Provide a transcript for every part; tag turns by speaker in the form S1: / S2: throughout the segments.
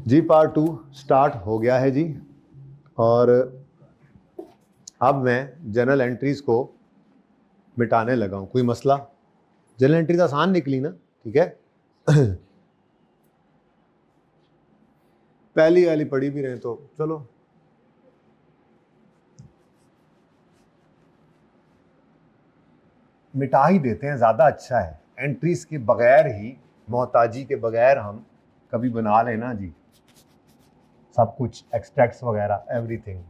S1: जी part 2 start हो गया है जी। और अब मैं जर्नल एंट्रीज को मिटाने लगा हूँ। कोई मसला? जर्नल एंट्रीज आसान निकली ना? ठीक है। पहली वाली पढ़ी भी रहे तो चलो। मिटा ही देते हैं, ज़्यादा अच्छा है। एंट्रीज के बगैर ही, मोहताजी के बगैर हम कभी बना लेना जी सब कुछ, एक्सट्रैक्ट्स वगैरह एवरीथिंग।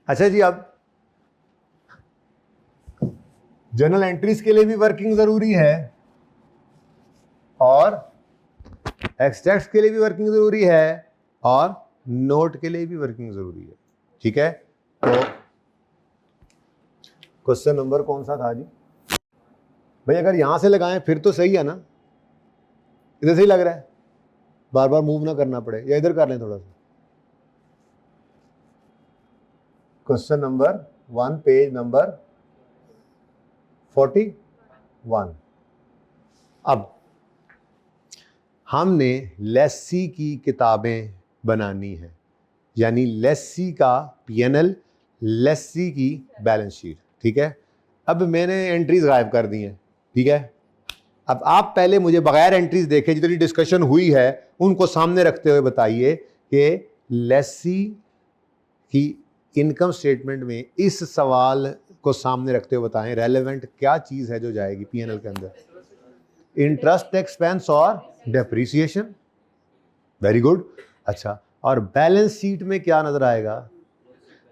S1: अच्छा जी, अब जर्नल एंट्रीज के लिए भी वर्किंग ज़रूरी है और एक्सट्रैक्ट्स के लिए भी वर्किंग ज़रूरी है और नोट के लिए भी वर्किंग ज़रूरी है। ठीक है, तो क्वेश्चन नंबर कौन सा था जी भाई? अगर यहां से लगाएं फिर तो सही है ना? इधर से ही लग रहा है, बार बार मूव ना करना पड़े, या इधर कर लें थोड़ा सा। Question number 1 page number 41। अब हमने लेस्सी की किताबें बनानी है, यानी लेस्सी का पीएनएल, लेस्सी की बैलेंस शीट। ठीक है, अब मैंने एंट्रीज गायब कर दी हैं। ठीक है, अब आप पहले मुझे बगैर एंट्रीज देखे जितनी डिस्कशन हुई है उनको सामने रखते हुए बताइए कि लेस्सी की इनकम स्टेटमेंट में इस सवाल को सामने रखते हुए बताएं रेलेवेंट क्या चीज है जो जाएगी पीएनएल के अंदर? इंटरेस्ट एक्सपेंस और डेप्रीसिएशन। Very good. अच्छा, और बैलेंस शीट में क्या नजर आएगा?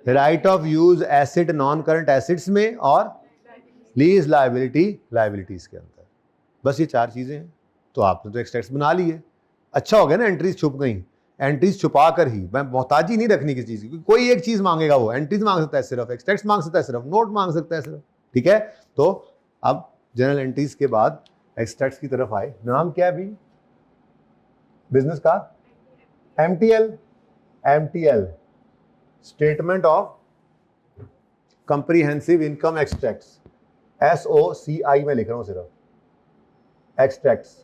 S1: Right of use asset non current assets में और लीज लाइबिलिटीज के अंदर। बस ये 4 चीजें हैं। तो आपने तो एक्सट्रैक्ट्स बना लिए, अच्छा हो गया ना, एंट्रीज छुप गई। एंट्रीज छुपा कर ही, मैं मोहताजी नहीं रखनी किसी चीज की। कोई एक चीज मांगेगा, वो एंट्रीज मांग सकता है सिर्फ, एक्सट्रैक्ट्स मांग सकता है सिर्फ, नोट मांग सकता है सिर्फ। ठीक है, तो अब जनरल एंट्रीज के बाद एक्सट्रैक्ट्स की तरफ आए। नाम क्या है भाई बिजनेस का? MTL. MTL statement of comprehensive income extracts, SOCI में लिख रहा हूं सिर्फ एक्सट्रैक्ट्स।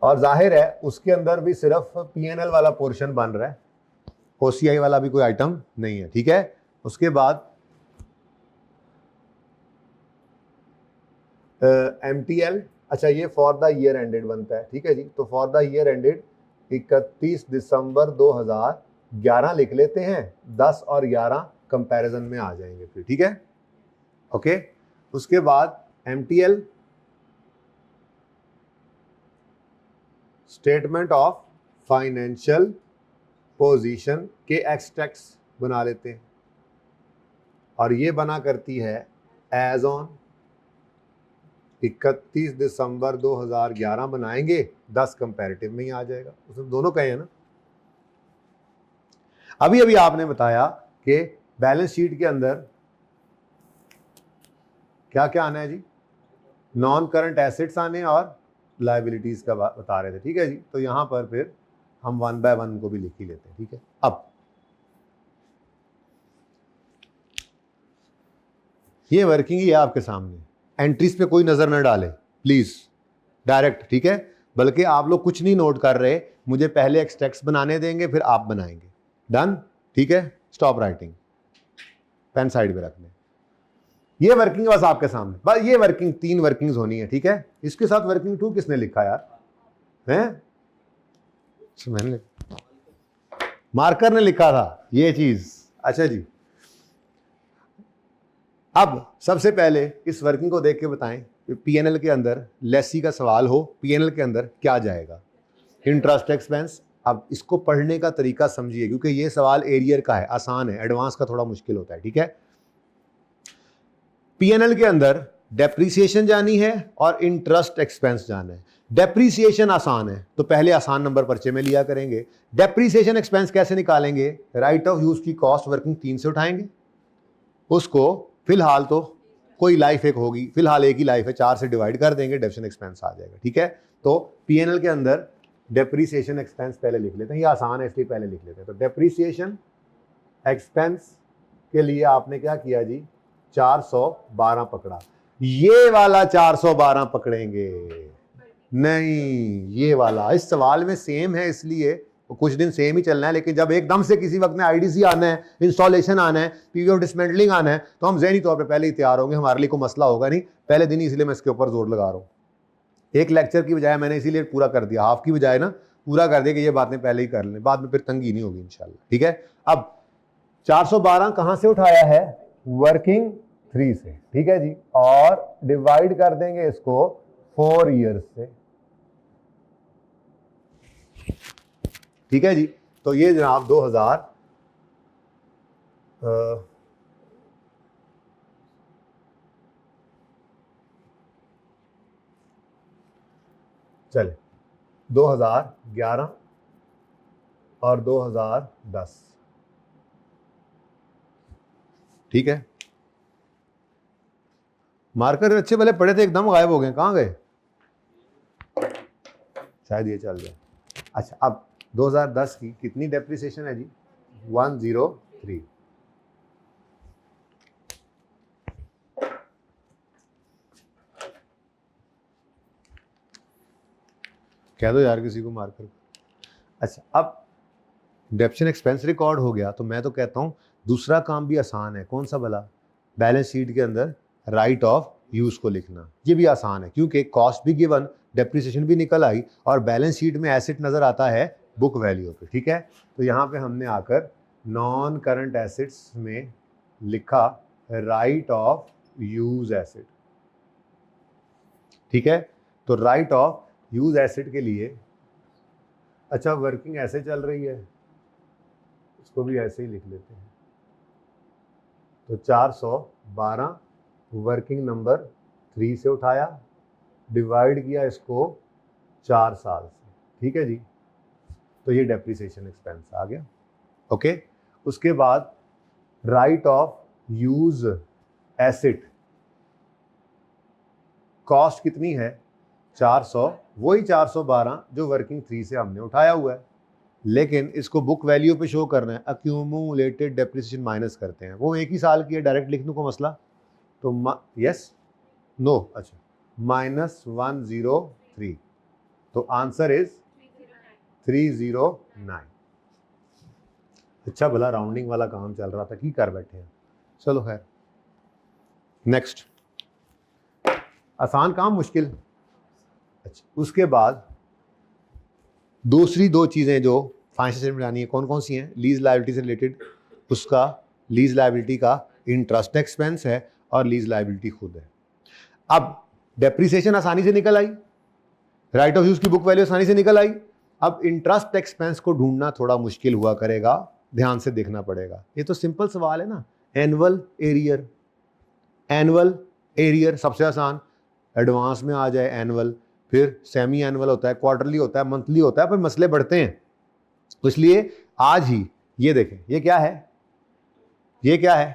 S1: और जाहिर है उसके अंदर भी सिर्फ पीएनएल वाला पोर्शन बन रहा है, OCI वाला भी कोई आइटम नहीं है। ठीक है, उसके बाद एमटीएल। अच्छा, ये फॉर द ईयर एंडेड बनता है। ठीक है जी, तो फॉर द ईयर एंडेड 31 दिसंबर 2011 लिख लेते हैं। 10 और 11 कंपैरिजन में आ जाएंगे फिर। ठीक है, ओके। उसके बाद MTL statement of financial position के एक्सट्रैक्ट्स बना लेते हैं, और ये बना करती है एज ऑन 31 दिसंबर 2011 बनाएंगे, 10 कंपैरेटिव में ही आ जाएगा। उसमें दोनों कहे हैं ना। अभी अभी आपने बताया कि बैलेंस शीट के अंदर क्या क्या आना है जी? नॉन करंट एसेट्स आने और लाइबिलिटीज का बता रहे थे। ठीक है जी, तो यहां पर फिर हम 1 बाय 1 को भी लिख ही लेते हैं। ठीक है, अब ये वर्किंग ही है आपके सामने, एंट्रीज पे कोई नजर न डाले प्लीज, डायरेक्ट। ठीक है, बल्कि आप लोग कुछ नहीं नोट कर रहे, मुझे पहले एक्सट्रैक्ट्स बनाने देंगे फिर आप बनाएंगे। डन? ठीक है, स्टॉप राइटिंग, पेन साइड पे रख लें। ये वर्किंग बस आपके सामने, बस ये वर्किंग 3 वर्किंग्स होनी है। ठीक है, इसके साथ वर्किंग 2 किसने लिखा यार? हैं? मैंने, मार्कर ने लिखा था ये चीज। अच्छा जी, अब सबसे पहले इस वर्किंग को देख के बताएं, पीएनएल के अंदर लेसी का सवाल हो, पीएनएल के अंदर क्या जाएगा? Interest expense. अब इसको पढ़ने का तरीका समझिए, क्योंकि ये सवाल एरियर का है, आसान है, एडवांस का थोड़ा मुश्किल होता है। ठीक है, पीएनएल के अंदर डेप्रीसिएशन जानी है और इंटरेस्ट एक्सपेंस जाना है। डेप्रीसिएशन आसान है तो पहले आसान नंबर पर्चे में लिया करेंगे। डेप्रीसिएशन एक्सपेंस कैसे निकालेंगे? राइट ऑफ यूज की कॉस्ट वर्किंग 3 से उठाएंगे, उसको फिलहाल तो कोई लाइफ एक होगी, फिलहाल एक ही लाइफ है, 4 से डिवाइड कर देंगे, डेप्रिसिएशन एक्सपेंस आ जाएगा। ठीक है, तो पीएनएल के अंदर डेप्रीसिएशन एक्सपेंस पहले लिख लेते हैं, ये आसान है इसलिए पहले लिख लेते हैं। तो डेप्रीसिएशन एक्सपेंस के लिए आपने क्या किया जी? 412 पकड़ा। ये वाला 412 पकड़ेंगे, नहीं ये वाला। इस सवाल में सेम है इसलिए कुछ दिन सेम ही चलना है, लेकिन जब एकदम से किसी वक्त में आईडीसी आना है, इंस्टॉलेशन आना है, पीवी ऑफ डिसमेंटलिंग आना है, तो हम ज़हनी तौर पे पहले ही तैयार होंगे, हमारे लिए कोई मसला होगा नहीं पहले दिन ही। इसलिए मैं इसके ऊपर जोर लगा रहा हूँ। एक लेक्चर की बजाय मैंने इसीलिए पूरा कर दिया, हाफ की बजाय ना पूरा कर दिया कि ये बातें पहले ही कर लें, बाद में फिर तंगी नहीं होगी इंशाल्लाह। ठीक है, अब 412 कहां से उठाया है? वर्किंग 3 से। ठीक है जी, और डिवाइड कर देंगे इसको 4 ईयर्स से। ठीक है जी, तो ये जनाब 2000 चले 2011 और 2010। ठीक है, मार्कर अच्छे भले पड़े थे, एकदम गायब हो गए, कहां गए? शायद ये चल गया। अच्छा, अब 2010 की कितनी डेप्रिसिएशन है जी? 103। कह दो यार किसी को मार्कर। अच्छा, अब डेप्शन एक्सपेंस रिकॉर्ड हो गया, तो मैं तो कहता हूं दूसरा काम भी आसान है। कौन सा भला? बैलेंस शीट के अंदर राइट ऑफ यूज को लिखना। ये भी आसान है क्योंकि कॉस्ट भी गिवन, डेप्रिसिएशन भी निकल आई और बैलेंस शीट में एसेट नजर आता है बुक वैल्यू पे। ठीक है, तो यहाँ पे हमने आकर नॉन करंट एसेट्स में लिखा राइट ऑफ यूज एसेट। ठीक है, तो राइट ऑफ यूज एसेट के लिए, अच्छा वर्किंग ऐसे चल रही है, इसको भी ऐसे ही लिख लेते हैं। तो 412 वर्किंग नंबर 3 से उठाया, डिवाइड किया इसको 4 साल से। ठीक है जी, तो ये डेप्रिसिएशन एक्सपेंस आ गया। ओके, उसके बाद right of use asset, cost कितनी है? 400, वही 412 जो वर्किंग 3 से हमने उठाया हुआ है, लेकिन इसको बुक वैल्यू पे शो करना है। अक्यूमुलेटेड डेप्रिसिएशन माइनस करते हैं, वो एक ही साल की है, डायरेक्ट लिख दूं को मसला? तो यस नो, अच्छा -103, तो आंसर इज 309। अच्छा भला राउंडिंग वाला काम चल रहा था कि कर बैठे हैं, चलो खैर नेक्स्ट। आसान काम मुश्किल। अच्छा, उसके बाद दूसरी 2 चीज़ें जो फाइनेंशियल स्टेटमेंट आनी है, कौन कौन सी हैं? लीज लायबिलिटी से रिलेटेड, उसका लीज लायबिलिटी का इंटरेस्ट एक्सपेंस है और लीज लायबिलिटी खुद है। अब डेप्रिसिएशन आसानी से निकल आई, राइट ऑफ यूज की बुक वैल्यू आसानी से निकल आई। अब इंटरेस्ट एक्सपेंस को ढूंढना थोड़ा मुश्किल हुआ करेगा, ध्यान से देखना पड़ेगा। ये तो सिंपल सवाल है ना, एनुअल एरियर। एनुअल एरियर सबसे आसान, एडवांस में आ जाए एनुअल, फिर सेमी एनुअल होता है, क्वार्टरली होता है, मंथली होता है, फिर मसले बढ़ते हैं। इसलिए आज ही ये देखें, ये क्या है? ये क्या है?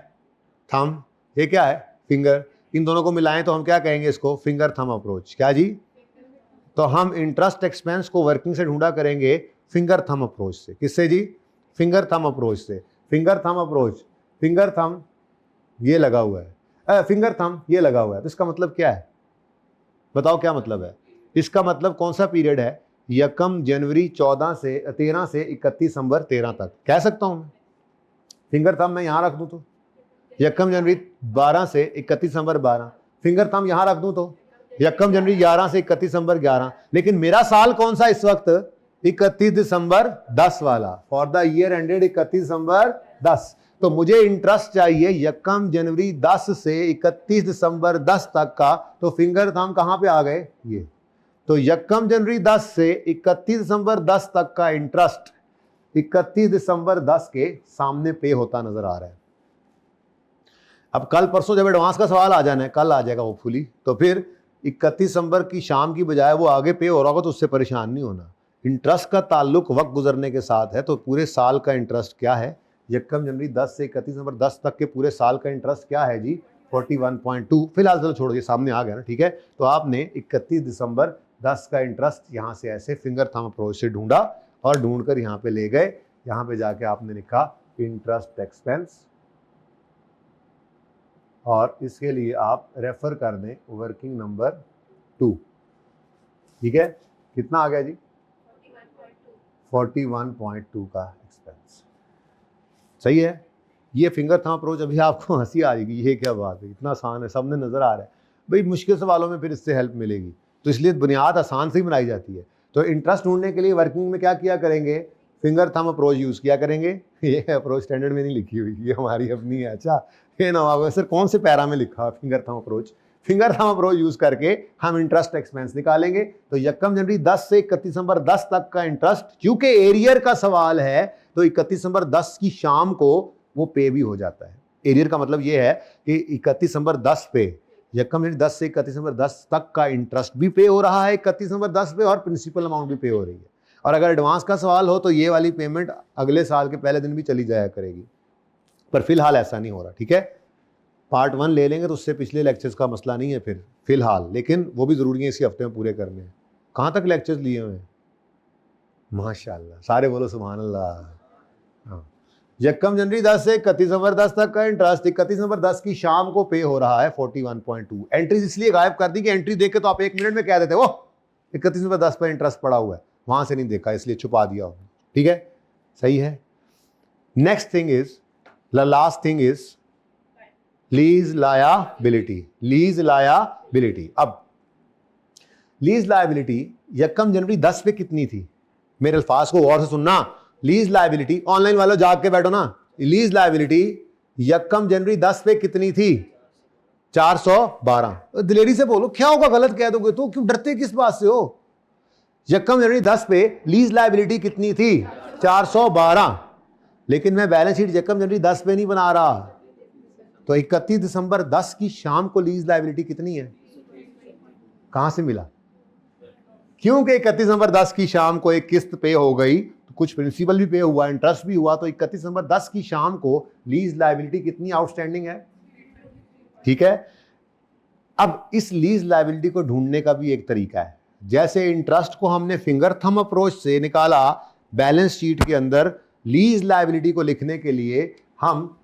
S1: थंब। ये क्या है? फिंगर। इन दोनों को मिलाएं तो हम क्या कहेंगे इसको? Finger thumb approach. क्या जी? तो हम इंटरेस्ट एक्सपेंस को वर्किंग से ढूंढा करेंगे फिंगर थंब अप्रोच से। किससे जी? फिंगर थंब अप्रोच से। Finger thumb approach, finger thumb ये लगा हुआ है, फिंगर थंब ये लगा हुआ है, तो इसका मतलब क्या है? बताओ क्या मतलब है इसका? मतलब कौन सा पीरियड है? यकम जनवरी 13 से 31 दिसंबर 13 तक कह सकता हूं मैं। फिंगर थंब मैं यहां रख दूं तो यकम जनवरी 12 से 31 दिसंबर 12, फिंगर थंब यहां रख दूं तो यकम जनवरी 11 से 31 दिसंबर 11। लेकिन मेरा साल कौन सा इस वक्त? 31 दिसंबर 10 वाला, फॉर द ईयर एंडेड 31 दिसंबर 10। तो मुझे इंटरेस्ट चाहिए यकम जनवरी 10 से 31 दिसंबर 10 तक का, तो फिंगर थंब कहां पे आ गए? ये। तो यकम जनवरी 10 से 31 दिसंबर 10 तक का इंटरेस्ट 31 दिसंबर 10 के सामने पे होता नजर आ रहा है। अब कल परसों जब एडवांस का सवाल आ जाना है, कल आ जाएगा होपफुली, तो फिर 31 दिसंबर की शाम की बजाय वो आगे पे हो रहा होगा, तो उससे परेशान नहीं होना। इंटरेस्ट का ताल्लुक वक्त गुजरने के साथ है, तो पूरे साल का इंटरेस्ट क्या है? यकम जनवरी 10 से 31 दिसंबर 10 तक के पूरे साल का इंटरेस्ट क्या है जी? 41.2। फिलहाल चलो छोड़ो, ये सामने आ गया ना, ठीक है। तो आपने 31 दिसंबर 10 का इंटरेस्ट यहाँ से ऐसे फिंगर थंब अप्रोच से ढूंढा और ढूंढ कर यहाँ पे ले गए। यहाँ पे जाके आपने लिखा इंटरेस्ट एक्सपेंस और इसके लिए आप रेफर कर दें वर्किंग नंबर 2। ठीक है, कितना आ गया जी? 41.2 का एक्सपेंस। सही है। ये फिंगर थंब अप्रोच, अभी आपको हंसी आ जाएगी, ये क्या बात है, इतना आसान है, सबने नज़र आ रहा है भाई। मुश्किल सवालों में फिर इससे हेल्प मिलेगी, तो इसलिए बुनियाद आसान से ही बनाई जाती है। तो इंटरेस्ट ढूंढने के लिए वर्किंग में क्या किया करेंगे? फिंगर थंब अप्रोच यूज़ किया करेंगे। ये अप्रोच स्टैंडर्ड में नहीं लिखी हुई, ये हमारी अपनी है। अच्छा, ये नवाब सर कौन से पैरा में लिखा finger thumb approach? Finger thumb approach use करके हम इंटरेस्ट एक्सपेंस निकालेंगे। तो यकम जनवरी 10 से 31 दिसंबर 10 तक का इंटरेस्ट, क्योंकि एरियर का सवाल है तो 31 दिसंबर 10 की शाम को वो पे भी हो जाता है। एरियर का मतलब ये है कि 31 दिसंबर 10 पे, यकम जनवरी 10 से 31 दिसंबर 10 तक का इंटरेस्ट भी पे हो रहा है 31 दिसंबर 10 पे, और प्रिंसिपल अमाउंट भी पे हो रही है। और अगर एडवांस का सवाल हो तो ये वाली पेमेंट अगले साल के पहले दिन भी चली जाया करेगी, पर फिलहाल ऐसा नहीं हो रहा। ठीक है, पार्ट 1 ले लेंगे तो उससे पिछले लेक्चर्स का मसला नहीं है फिर फिलहाल, लेकिन वो भी ज़रूरी है इसी हफ्ते में पूरे करने हैं। कहाँ तक लेक्चर्स लिए हुए हैं? माशाल्लाह, सारे बोलो सुभान अल्लाह। हाँ, यकम जनवरी 10 से 31 दिसंबर 10 तक का इंटरेस्ट 31 दिसंबर 10 की शाम को पे हो रहा है 41.2। एंट्रीज इसलिए गायब कर दी कि एंट्री देख के तो आप 1 मिनट में कह देते वो 31 दिसंबर 10 पर इंटरेस्ट पड़ा हुआ है, वहां से नहीं देखा इसलिए छुपा दिया। ठीक है, सही है। Next thing is, last thing is lease liability. Lease liability, अब लीज लायबिलिटी यकम जनवरी 10 पे कितनी थी? मेरे अल्फाज को गौर से सुनना। लीज लायबिलिटी, ऑनलाइन वालों जाग के बैठो ना। लीज लायबिलिटी यकम जनवरी 10 पे कितनी थी? 412। दिलेरी से बोलो, क्या होगा गलत कह दोगे तो, क्यों डरते किस बात से हो? यकम जनवरी 10 पे लीज लायबिलिटी कितनी थी? 412। लेकिन मैं बैलेंस शीट यकम जनवरी 10 पे नहीं बना रहा, तो 31 दिसंबर 10 की शाम को लीज लायबिलिटी कितनी है? कहां से मिला? क्योंकि 31 दिसंबर 10 की शाम को एक किस्त पे हो गई, तो कुछ प्रिंसिपल भी पे हुआ, इंटरेस्ट भी हुआ, तो 31 दिसंबर 10 की शाम को लीज लायबिलिटी कितनी आउटस्टैंडिंग है? ठीक है, अब इस लीज लायबिलिटी को ढूंढने का भी एक तरीका है। जैसे इंटरेस्ट को हमने फिंगर थंब अप्रोच से निकाला, बैलेंस शीट के अंदर लीज लायबिलिटी को लिखने के लिए हम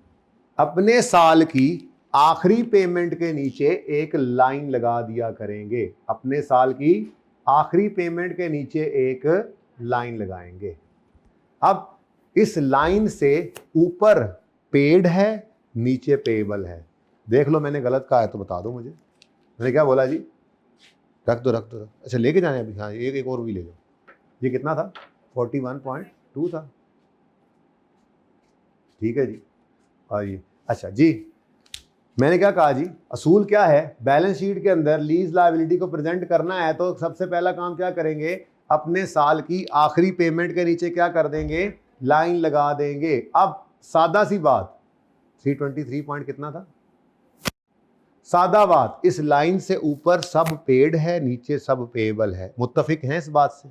S1: अपने साल की आखिरी पेमेंट के नीचे एक लाइन लगा दिया करेंगे। अपने साल की आखिरी पेमेंट के नीचे एक लाइन लगाएंगे। अब इस लाइन से ऊपर पेड है, नीचे पेएबल है। देख लो मैंने गलत कहा है तो बता दो मुझे। मैंने क्या बोला जी? रख दो। अच्छा, लेके जाने अभी? हाँ, एक और भी ले जाओ। ये कितना था? 41.2 था। ठीक है जी। और ये अच्छा जी, मैंने क्या कहा जी? असूल क्या है? बैलेंस शीट के अंदर लीज लायबिलिटी को प्रेजेंट करना है तो सबसे पहला काम क्या करेंगे? अपने साल की आखिरी पेमेंट के नीचे क्या कर देंगे? लाइन लगा देंगे। अब सादा सी बात, 323 पॉइंट कितना था? सादा बात, इस लाइन से ऊपर सब पेड है, नीचे सब पेएबल है। मुत्तफिक हैं इस बात से?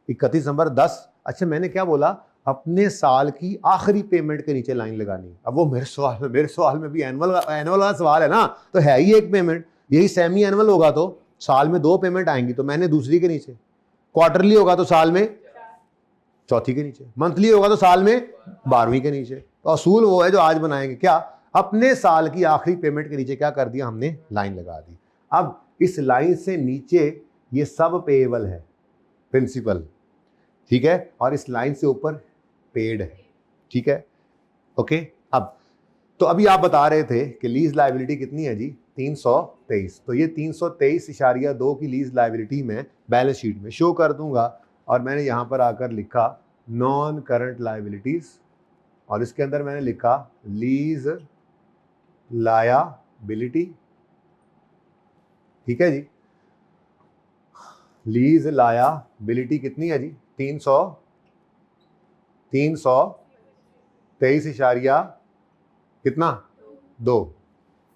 S1: 31 दिसंबर 10। अच्छा, मैंने क्या बोला? अपने साल की आखिरी पेमेंट के नीचे लाइन लगानी। अब वो मेरे सवाल में भी एनुअल वाला सवाल है ना, तो है ही एक पेमेंट। यही सेमी एनुअल होगा तो साल में 2 पेमेंट आएंगी, तो मैंने दूसरी के नीचे। क्वार्टरली होगा तो साल में चौथी के नीचे। मंथली होगा तो साल में 12वीं के नीचे। तो असूल वो है जो आज बनाएंगे। क्या? अपने साल की आखिरी पेमेंट के नीचे क्या कर दिया हमने? लाइन लगा दी। अब इस लाइन से नीचे ये सब पेएबल है, प्रिंसिपल। ठीक है, और इस लाइन से ऊपर पेड है। ठीक है, ओके। अब तो अभी आप बता रहे थे कि लीज लायबिलिटी कितनी है जी? 323। तो ये 323.2 की लीज लायबिलिटी मैं बैलेंस शीट में शो कर दूंगा, और मैंने यहां पर आकर लिखा नॉन करंट लायबिलिटीज, और इसके अंदर मैंने लिखा लीज लायबिलिटी। ठीक है जी, लीज लायबिलिटी कितनी है जी? 323 इशारिया कितना? 2।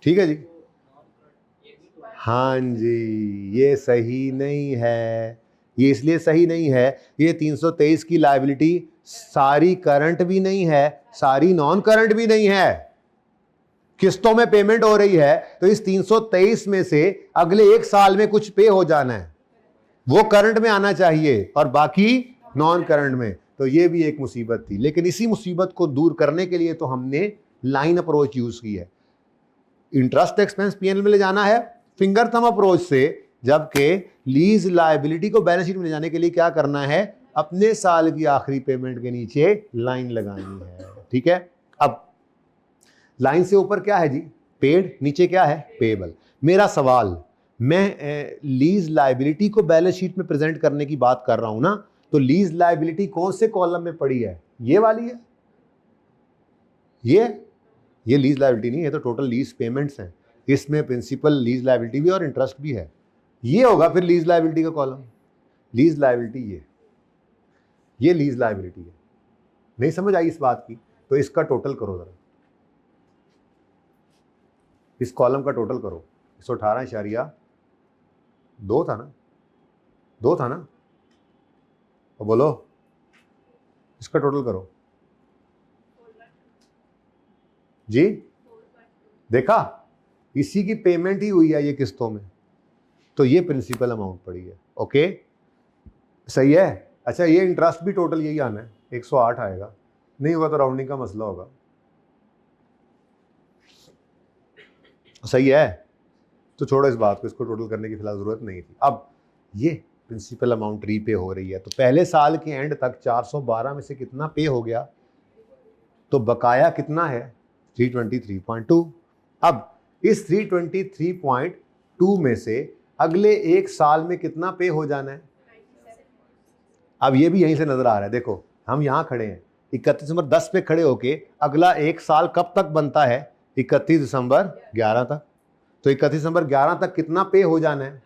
S1: ठीक है जी। हाँ जी, ये सही नहीं है। ये इसलिए सही नहीं है, ये 323 की लायबिलिटी सारी करंट भी नहीं है, सारी नॉन करंट भी नहीं है। किस्तों में पेमेंट हो रही है, तो इस 323 में से अगले 1 साल में कुछ पे हो जाना है, वो करंट में आना चाहिए, और बाकी नॉन करंट में। तो ये भी एक मुसीबत थी, लेकिन इसी मुसीबत को दूर करने के लिए तो हमने लाइन अप्रोच यूज की है। इंटरेस्ट एक्सपेंस पीएनएल में ले जाना है फिंगर थंब अप्रोच से, जबकि लीज लायबिलिटी को बैलेंस शीट में ले जाने के लिए क्या करना है, अपने साल की आखिरी पेमेंट के नीचे लाइन लगानी है। ठीक है, अब लाइन से ऊपर क्या है जी, पेड, नीचे क्या है, पेएबल। मेरा सवाल, मैं लीज लायबिलिटी को बैलेंस शीट में प्रेजेंट करने की बात कर रहा हूं ना, तो लीज लायबिलिटी कौन से कॉलम में पड़ी है, ये वाली है, ये लीज लायबिलिटी नहीं है, तो टोटल लीज पेमेंट्स हैं, इसमें प्रिंसिपल लीज लायबिलिटी भी और इंटरेस्ट भी है, ये होगा फिर लीज लायबिलिटी का कॉलम। लीज लायबिलिटी ये लीज लायबिलिटी है। नहीं समझ आई इस बात की, तो इसका टोटल करो जरा, इस कॉलम का टोटल करो, 118.2 था ना, 2 था ना, तो बोलो इसका टोटल करो जी। देखा, इसी की पेमेंट ही हुई है ये किस्तों में, तो ये प्रिंसिपल अमाउंट पड़ी है। ओके, सही है। अच्छा, ये इंटरेस्ट भी टोटल यही आना है, 108 आएगा, नहीं होगा तो राउंडिंग का मसला होगा। सही है, तो छोड़ो इस बात को, इसको टोटल करने की फिलहाल जरूरत नहीं थी। अब ये प्रिंसिपल अमाउंट रीपे हो रही है, तो पहले साल के एंड तक 412 में से कितना पे हो गया, तो बकाया कितना है, 323.2। अब इस 323.2 में से अगले एक साल में कितना पे हो जाना है, अब ये भी यहीं से नजर आ रहा है। देखो, हम यहां खड़े हैं 31 दिसंबर 10 पे खड़े होके, अगला एक साल कब तक बनता है, 31 दिसंबर 11 तक। तो 31 दिसंबर 11 तक कितना पे हो जाना है,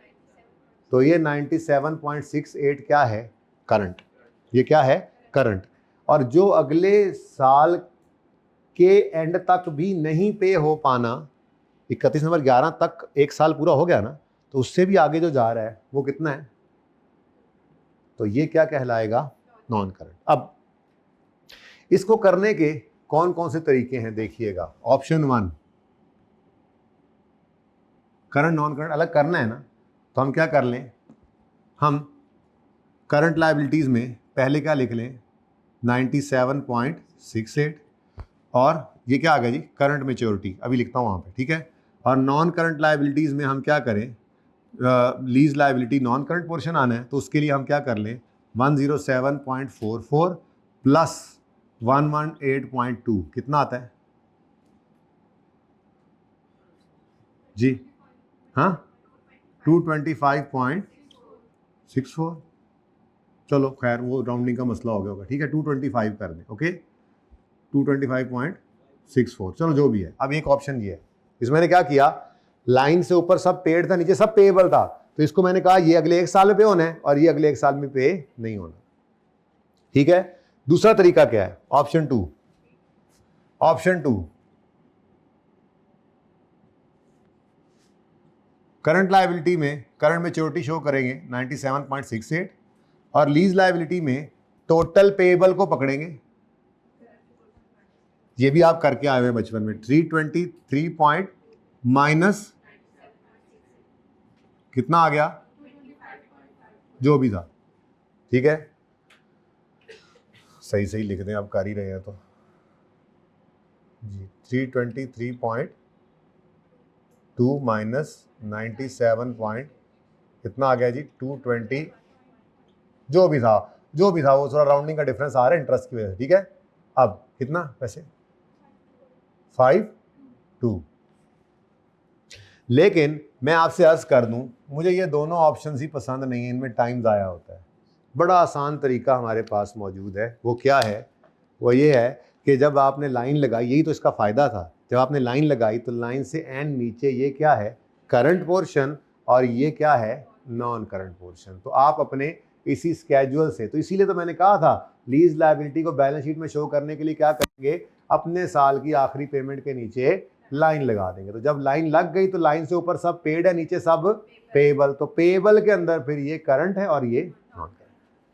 S1: तो ये 97.68 क्या है, करंट। ये क्या है, करंट। और जो अगले साल के एंड तक भी नहीं पे हो पाना, 31 दिसंबर 11 तक एक साल पूरा हो गया ना, तो उससे भी आगे जो जा रहा है वो कितना है, तो ये क्या कहलाएगा, नॉन करंट। अब इसको करने के कौन कौन से तरीके हैं देखिएगा। ऑप्शन 1, करंट नॉन करंट अलग करना है ना, तो हम क्या कर लें, हम करंट लायबिलिटीज में पहले क्या लिख लें, 97.68, और ये क्या आ गया जी, करंट मैच्योरिटी, अभी लिखता हूँ वहाँ पे, ठीक है। और नॉन करंट लायबिलिटीज में हम क्या करें, lease liability non current portion आना है, तो उसके लिए हम क्या कर लें, 107.44 प्लस 118.2 कितना आता है जी, हाँ 225.64, चलो खैर वो राउंडिंग का मसला हो गया होगा, ठीक है 225 कर दें, ओके 225.64, चलो जो भी है। अब एक ऑप्शन ये है, इसमें मैंने क्या किया, लाइन से ऊपर सब पेड था, नीचे सब पेएबल था, तो इसको मैंने कहा ये अगले एक साल में पे होना है और ये अगले एक साल में पे नहीं होना, ठीक है। दूसरा तरीका क्या है, ऑप्शन 2, करंट लायबिलिटी में करंट मैच्योरिटी शो करेंगे 97.68 और लीज लायबिलिटी में टोटल पेएबल को पकड़ेंगे, ये भी आप करके आए हुए बचपन में, 323 पॉइंट माइनस कितना आ गया, जो भी था, ठीक है। सही सही लिख दें, आप कर ही रहे हैं तो जी, 323.2 माइनस 97 पॉइंट कितना आ गया जी, 220, जो भी था वो थोड़ा राउंडिंग का डिफरेंस आ रहा है इंटरेस्ट की वजह से, ठीक है। अब कितना वैसे 52, लेकिन मैं आपसे अर्ज कर दूं, मुझे ये दोनों ऑप्शन ही पसंद नहीं है, इनमें टाइम ज़ाया होता है। बड़ा आसान तरीका हमारे पास मौजूद है, वो क्या है, वो ये है कि जब आपने लाइन लगाई, यही तो इसका फ़ायदा था, जब आपने लाइन लगाई तो लाइन से एन नीचे ये क्या है, करंट पोर्शन, और ये क्या है, नॉन करंट पोर्शन। तो आप अपने इसी स्केड्यूल से, तो इसीलिए तो मैंने कहा था लीज लायबिलिटी को बैलेंस शीट में शो करने के लिए क्या करेंगे, अपने साल की आखिरी पेमेंट के नीचे लाइन लगा देंगे। तो जब लाइन लग गई तो लाइन से ऊपर सब पेड है, नीचे सब पेएबल, तो पेएबल के अंदर फिर ये करंट है और ये नॉन करंट,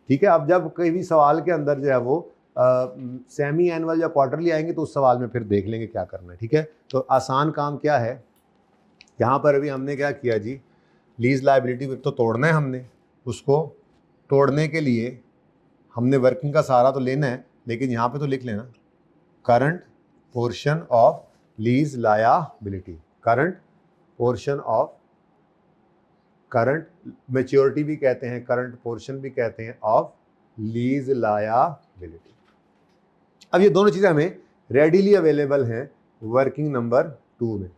S1: ठीक है। अब जब कोई भी सवाल के अंदर जो है वो सेमी एनुअल या क्वार्टरली आएंगे तो उस सवाल में फिर देख लेंगे क्या करना है, ठीक है। तो आसान काम क्या है, यहाँ पर अभी हमने क्या किया जी, लीज लायबिलिटी तो तोड़ना है हमने, उसको तोड़ने के लिए हमने वर्किंग का सहारा तो लेना है, लेकिन यहाँ पे तो लिख लेना current portion of lease liability, current portion of, current maturity भी कहते हैं, करंट पोर्शन भी कहते हैं ऑफ लीज लायबिलिटी। अब ये दोनों चीज़ें हमें रेडीली अवेलेबल हैं वर्किंग नंबर 2 में।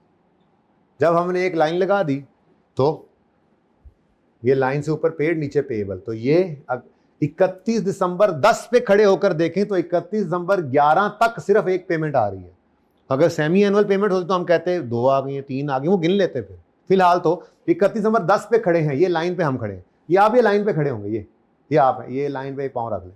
S1: जब हमने एक लाइन लगा दी तो ये लाइन से ऊपर पेड नीचे पेएबल, तो ये 31 दिसंबर 10 पे खड़े होकर देखें तो 31 दिसंबर 11 तक सिर्फ एक पेमेंट आ रही है। अगर सेमी एनुअल पेमेंट होती तो हम कहते हैं 2 आ गई, 3 आ गई, वो गिन लेते। फिर फिलहाल तो 31 दिसंबर 10 पे खड़े हैं, ये लाइन पे हम खड़े हैं, ये आप ये लाइन पे खड़े होंगे, ये आप हैं, ये लाइन पे पाँव रख लें।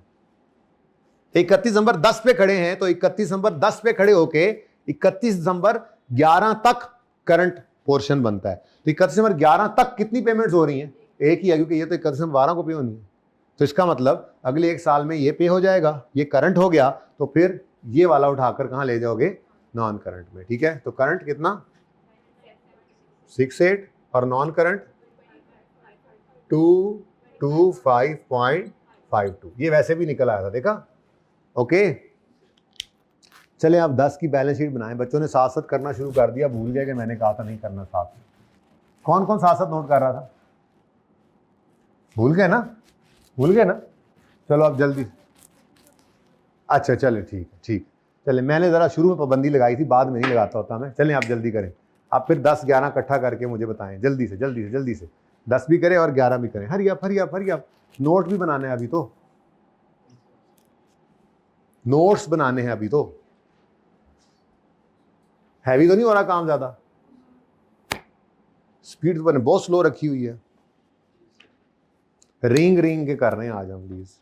S1: 31 दिसंबर 10 पे खड़े हैं तो 31 दिसंबर 10 पे खड़े होके 31 दिसंबर 11 तक करंट पोर्शन बनता है। तो 31 दिसंबर 11 तक कितनी पेमेंट्स हो रही हैं? एक ही है, क्योंकि ये तो 31 दिसंबर 12 को पे होनी है। तो इसका मतलब अगले एक साल में ये पे हो जाएगा, ये करंट हो गया, तो फिर ये वाला उठाकर कहाँ ले जाओगे? नॉन करंट में। ठीक है, तो करंट कितना? 68 और नॉन करंट 225.52। ये वैसे भी निकल आया था, देखा? ओके, चले आप 10 की बैलेंस शीट बनाएं। बच्चों ने साथ साथ करना शुरू कर दिया, भूल गए कि मैंने कहा था नहीं करना साथ में। कौन कौन साथ साथ नोट कर रहा था? भूल गए ना? भूल गए ना? चलो अब जल्दी। अच्छा चले, ठीक है, ठीक। चले, मैंने ज़रा शुरू में पाबंदी लगाई थी, बाद में नहीं लगाता होता मैं। चलें आप जल्दी करें, आप फिर 10 11 इकट्ठा करके मुझे बताएं जल्दी से जल्दी से जल्दी से। 10 भी करें और 11 भी करें। हरी आप हरी आप हरी आप। नोट भी बनाने हैं अभी, तो नोट्स बनाने हैं अभी, तो हैवी तो नहीं हो रहा काम ज़्यादा? स्पीड तो बहुत स्लो रखी हुई है। रिंग रिंग के कर रहे हैं आज हम प्लीज।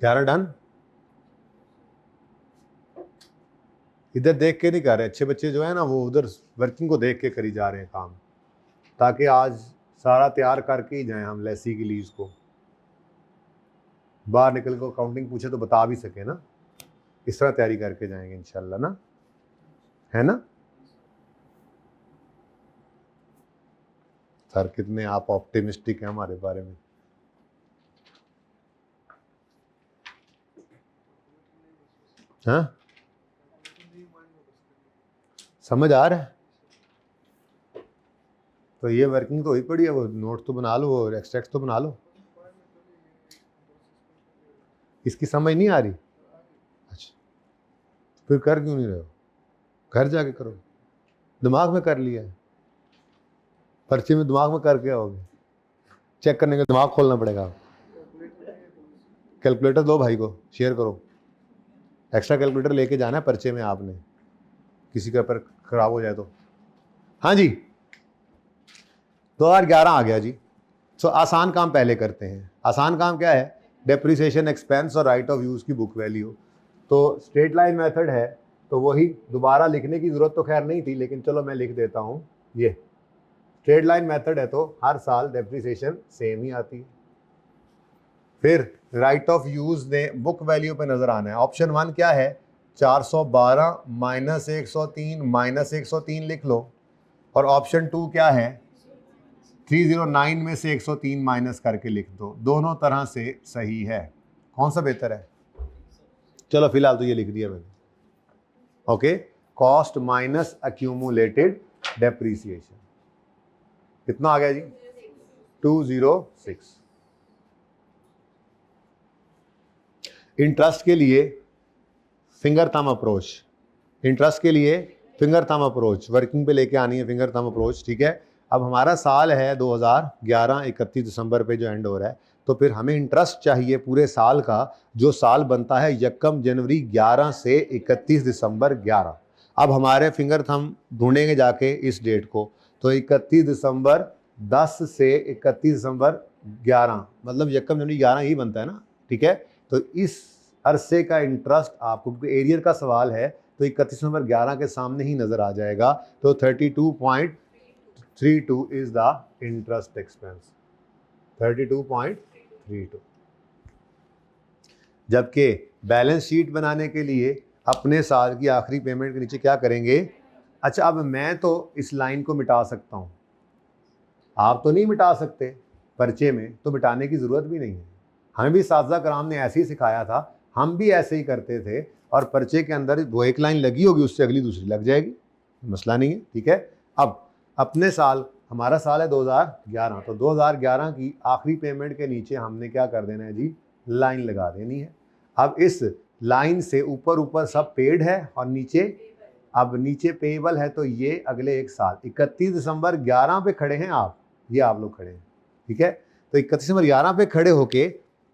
S1: क्या डन? इधर देख के नहीं कर रहे, अच्छे बच्चे जो है ना वो उधर वर्किंग को देख के करी जा रहे हैं काम, ताकि आज सारा तैयार करके ही जाएं हम लेसी की लीज को। बाहर निकल कर अकाउंटिंग पूछे तो बता भी सके ना, इस तरह तैयारी करके जाएंगे इंशाल्लाह ना, है ना? सर कितने आप ऑप्टिमिस्टिक हैं हमारे बारे में। हाँ, समझ आ रहा है? तो ये वर्किंग तो ही पड़ी है, वो नोट तो बना लो, वो एक्सट्रैक्ट तो बना लो। इसकी समझ नहीं आ रही? अच्छा, फिर कर क्यों नहीं रहे हो? घर जाके करो, दिमाग में कर लिया है, पर्ची में दिमाग में करके आओगे, चेक करने का दिमाग खोलना पड़ेगा। कैलकुलेटर दो भाई को, शेयर करो, एक्स्ट्रा कैलकुलेटर लेके जाना है पर्चे में आपने, किसी का पेपर खराब हो जाए तो। हाँ जी, 2011 आ गया जी। सो आसान काम पहले करते हैं। आसान काम क्या है? डेप्रिसिएशन एक्सपेंस और राइट ऑफ यूज़ की बुक वैल्यू। तो स्ट्रेट लाइन मेथड है, तो वही दोबारा लिखने की ज़रूरत तो खैर नहीं थी, लेकिन चलो मैं लिख देता हूँ। ये स्ट्रेट लाइन मेथड है तो हर साल डेप्रिसिएशन सेम ही आती है। फिर राइट ऑफ यूज़ ने बुक वैल्यू पे नज़र आना है। ऑप्शन 1 क्या है? 412 माइनस 103 माइनस 103 लिख लो। और ऑप्शन 2 क्या है? 309 में से 103 माइनस करके लिख दो। दोनों तरह से सही है, कौन सा बेहतर है? चलो फिलहाल तो ये लिख दिया मैंने। Okay, cost minus accumulated depreciation कितना आ गया जी? 206। इंटरेस्ट के लिए फिंगर थंब अप्रोच, इंटरेस्ट के लिए फिंगर थंब अप्रोच वर्किंग पे लेके आनी है, फिंगर थंब अप्रोच। ठीक है, अब हमारा साल है 2011, 31 दिसंबर पे जो एंड हो रहा है, तो फिर हमें इंटरेस्ट चाहिए पूरे साल का, जो साल बनता है 1 जनवरी 11 से 31 दिसंबर 11। अब हमारे फिंगर थंब ढूंढेंगे जाके इस डेट को, तो 31 दिसंबर 10 से 31 दिसंबर 11, मतलब 1 जनवरी 11 ही बनता है ना, ठीक है। तो इस अरसे का इंटरेस्ट आपको, क्योंकि एरियर का सवाल है, तो 31 दिसंबर 11 के सामने ही नजर आ जाएगा। तो 32.32 इज द इंटरेस्ट एक्सपेंस, 32.32। जबकि बैलेंस शीट बनाने के लिए अपने साल की आखिरी पेमेंट के नीचे क्या करेंगे? अच्छा, अब मैं तो इस लाइन को मिटा सकता हूं, आप तो नहीं मिटा सकते, पर्चे में तो मिटाने की ज़रूरत भी नहीं है। हमें भी साज़ा कराम ने ऐसे ही सिखाया था, हम भी ऐसे ही करते थे, और पर्चे के अंदर वो एक लाइन लगी होगी, उससे अगली दूसरी लग जाएगी, मसला नहीं है, ठीक है। अब अपने साल, हमारा साल है 2011, तो 2011 की आखिरी पेमेंट के नीचे हमने क्या कर देना है जी? लाइन लगा देनी है। अब इस लाइन से ऊपर ऊपर सब पेड है और नीचे, अब नीचे पेएबल है, तो ये अगले एक साल 31 दिसंबर 11 पे खड़े हैं आप, ये आप लोग खड़े हैं, ठीक है। तो 31 दिसंबर 11 पे खड़े होके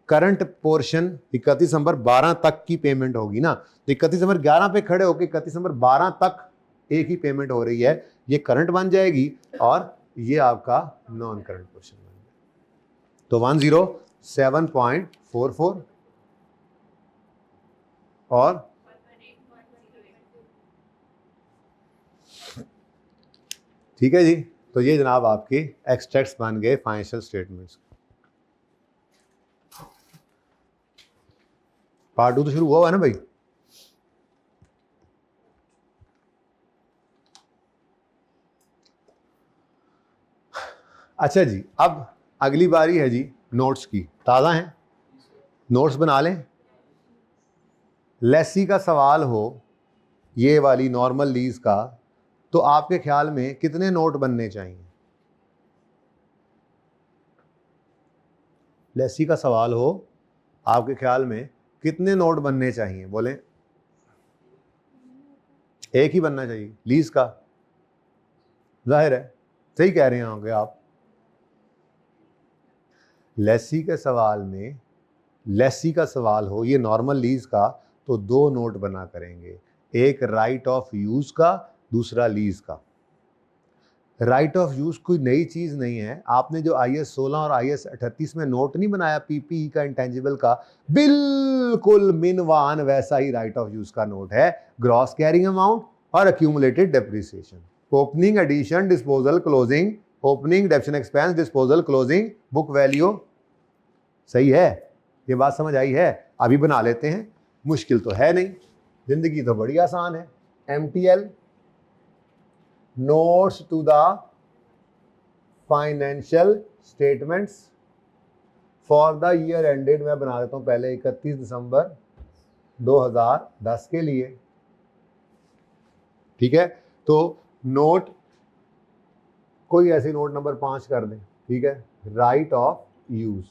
S1: करंट पोर्शन 31 दिसंबर 12 तक की पेमेंट होगी ना, तो 31 दिसंबर 11 पे खड़े होके 31 दिसंबर 12 तक एक ही पेमेंट हो रही है, ये करंट बन जाएगी और ये आपका नॉन करंट पोर्शन बन जाएगा। तो 107.44 और ठीक है जी। तो ये जनाब आपके एक्सट्रैक्ट्स बन गए फाइनेंशियल स्टेटमेंट्स। पार्ट 2 तो शुरू हुआ है ना भाई। अच्छा जी, अब अगली बारी है जी नोट्स की। ताज़ा हैं, नोट्स बना लें। लेसी का सवाल हो, ये वाली नॉर्मल लीज का, तो आपके ख्याल में कितने नोट बनने चाहिए? लेसी का सवाल हो, आपके ख्याल में कितने नोट बनने चाहिए? बोले। एक ही बनना चाहिए लीज का, जाहिर है सही कह रहे होंगे आप। लेसी के सवाल में, लेसी का सवाल हो ये नॉर्मल लीज का, तो 2 नोट बना करेंगे, एक राइट ऑफ यूज का, दूसरा लीज का। राइट ऑफ यूज कोई नई चीज नहीं है, आपने जो IS 16 और IS 38 में नोट नहीं बनाया PPE का, इंटेंजिबल का, बिल्कुल मिनवान वैसा ही राइट ऑफ यूज का नोट है। ग्रॉस कैरिंग अमाउंट और accumulated depreciation, opening, addition, disposal, closing, opening, depreciation expense, disposal, closing, book value. सही है, ये बात समझ आई है? अभी बना लेते हैं, मुश्किल तो है नहीं, जिंदगी तो बड़ी आसान है। MTL, notes to the financial statements for the year ended, मैं बना देता हूं पहले 31 दिसंबर 2010 के लिए, ठीक है। तो नोट, कोई ऐसी नोट नंबर 5 कर दें, ठीक है। राइट ऑफ यूज,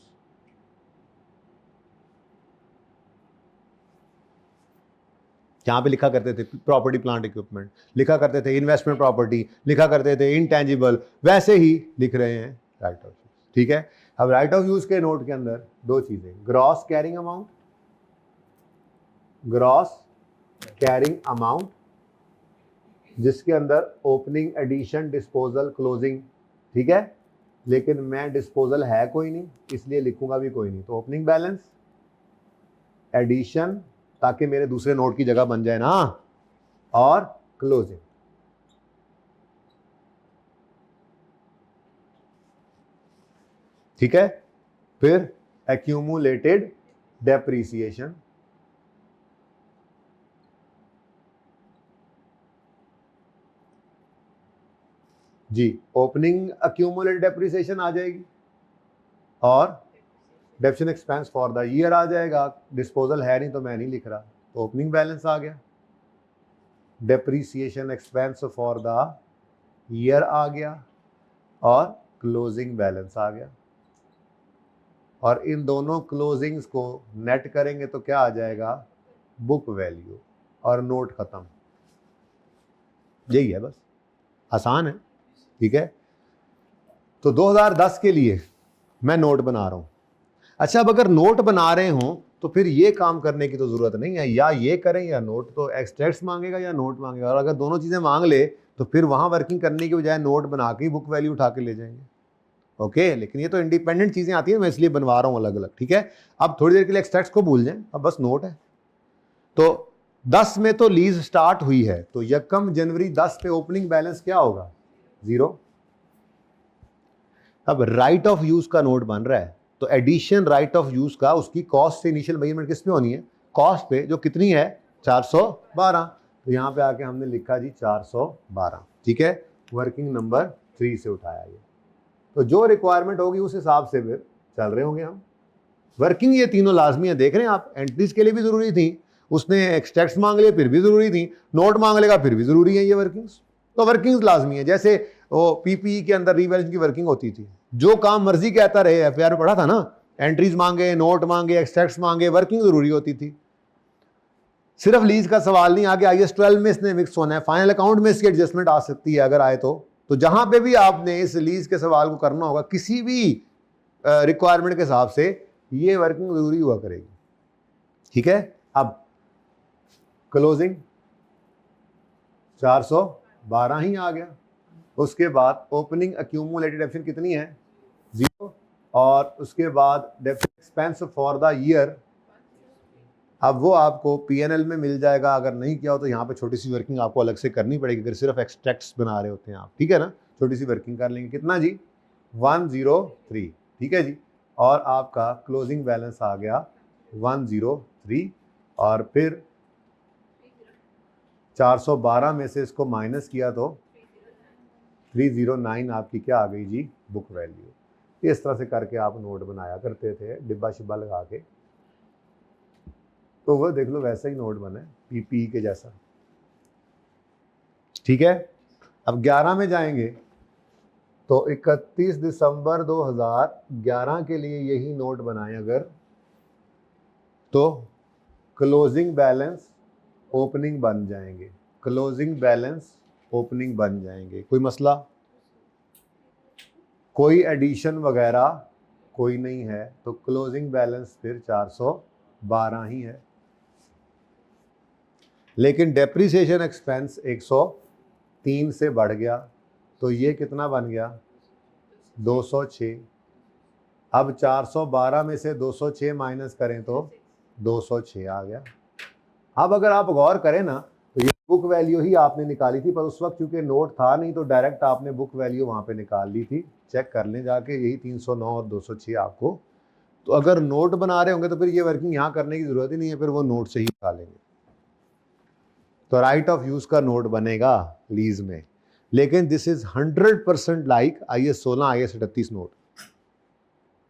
S1: जहाँ पे लिखा करते थे प्रॉपर्टी प्लांट इक्विपमेंट, लिखा करते थे इन्वेस्टमेंट प्रॉपर्टी, लिखा करते थे इंटेंजिबल, वैसे ही लिख रहे हैं राइट ऑफ यूज, ठीक है। अब राइट ऑफ यूज के नोट के अंदर 2 चीजें, gross carrying amount, gross carrying amount जिसके अंदर ओपनिंग, एडिशन, डिस्पोजल, क्लोजिंग, ठीक है। लेकिन मैं डिस्पोजल है कोई नहीं, इसलिए लिखूंगा भी कोई नहीं, तो ओपनिंग बैलेंस, एडिशन ताकि मेरे दूसरे नोट की जगह बन जाए ना, और क्लोजिंग, ठीक है। फिर एक्यूमुलेटेड डेप्रिसिएशन, जी, ओपनिंग एक्यूमुलेटेड डेप्रिसिएशन आ जाएगी और depreciation expense for the year आ जाएगा। डिस्पोजल है नहीं तो मैं नहीं लिख रहा, तो ओपनिंग बैलेंस आ गया, depreciation expense for the year आ गया और क्लोजिंग बैलेंस आ गया। और इन दोनों क्लोजिंग्स को नेट करेंगे तो क्या आ जाएगा? बुक वैल्यू, और नोट खत्म। यही है, बस आसान है, ठीक है। तो 2010 के लिए मैं नोट बना रहा हूं। अच्छा, अब अगर नोट बना रहे हों तो फिर ये काम करने की तो जरूरत नहीं है, या ये करें या नोट, तो एक्सट्रैक्ट्स मांगेगा या नोट मांगेगा, और अगर दोनों चीजें मांग ले तो फिर वहां वर्किंग करने की बजाय नोट बना के बुक वैल्यू उठा के ले जाएंगे। ओके, लेकिन ये तो इंडिपेंडेंट चीजें आती है, मैं इसलिए बनवा रहा हूं अलग अलग। ठीक है, अब थोड़ी देर के लिए एक्सट्रैक्ट्स को भूल जाएं, अब बस नोट है। तो 10 में तो लीज स्टार्ट हुई है, तो यकम जनवरी 10 पे ओपनिंग बैलेंस क्या होगा? 0। अब राइट ऑफ यूज का नोट बन रहा है, तो एडिशन राइट ऑफ यूज का उसकी कॉस्ट से इनिशियल मेजरमेंट किस पे होनी है? कॉस्ट पे, जो कितनी है? 412। तो यहां पे आके हमने लिखा जी 412। ठीक है, वर्किंग नंबर 3 से उठाया ये। तो जो रिक्वायरमेंट होगी उस हिसाब से फिर चल रहे होंगे हम। वर्किंग ये तीनों लाजमी है, देख रहे हैं आप, एंट्रीज के लिए भी जरूरी थी, उसने एक्सट्रैक्ट्स मांग लिए फिर भी जरूरी थी, नोट मांग लेगा फिर भी जरूरी है ये वर्किंग्स। तो वर्किंग्स लाजमी है। जैसे वो पीपीई के अंदर रीवैल्यूएशन की वर्किंग होती थी, जो काम मर्जी कहता रहे, एफआईआर में पढ़ा था ना, एंट्रीज मांगे, नोट मांगे, एक्सट्रैक्ट्स मांगे, वर्किंग जरूरी होती थी। सिर्फ लीज का सवाल नहीं, आगे IAS 12 में इसने मिक्स होना है, फाइनल अकाउंट में इसकी एडजस्टमेंट आ सकती है अगर आए तो जहां पे भी आपने इस लीज के सवाल को करना होगा, किसी भी रिक्वायरमेंट के हिसाब से ये वर्किंग जरूरी हुआ करेगी। ठीक है, अब क्लोजिंग 412 ही आ गया। उसके बाद ओपनिंग एक्यूमुलेटेड डेफिसिट कितनी है? 0। और उसके बाद deficit expense for the year, अब वो आपको पीएनएल में मिल जाएगा, अगर नहीं किया हो तो यहाँ पे छोटी सी वर्किंग आपको अलग से करनी पड़ेगी, अगर सिर्फ एक्सट्रैक्ट्स बना रहे होते हैं आप। ठीक है ना, छोटी सी वर्किंग कर लेंगे। कितना जी? 103। ठीक है जी, और आपका क्लोजिंग बैलेंस आ गया 103। और फिर 412 में से इसको माइनस किया तो 309 आपकी क्या आ गई जी? Book value. इस तरह से करके आप नोट बनाया करते थे, डिब्बा शिब्बा लगा के। तो वो देख लो वैसा ही नोट बना है, पीपीई के जैसा। ठीक है, अब 11 में जाएंगे तो 31 दिसंबर 2011 के लिए यही नोट बनाए अगर, तो क्लोजिंग बैलेंस ओपनिंग बन जाएंगे, क्लोजिंग बैलेंस ओपनिंग बन जाएंगे। कोई मसला? कोई एडिशन वगैरह कोई नहीं है, तो क्लोजिंग बैलेंस फिर 412 ही है। लेकिन डेप्रिसिएशन एक्सपेंस 103 से बढ़ गया, तो ये कितना बन गया? 206। अब 412 में से 206 माइनस करें तो 206 आ गया। अब अगर आप गौर करें ना, तो ये बुक वैल्यू ही आपने निकाली थी, पर उस वक्त चूंकि नोट था नहीं तो डायरेक्ट आपने बुक वैल्यू वहां पे निकाल ली थी। चेक कर लें जाके, यही 309 और 206 आपको। तो अगर नोट बना रहे होंगे तो फिर ये वर्किंग यहाँ करने की जरूरत ही नहीं है, फिर वो नोट से ही निकालेंगे। तो राइट ऑफ यूज का नोट बनेगा लीज में, लेकिन this is 100% like IAS 16 IAS 38 note.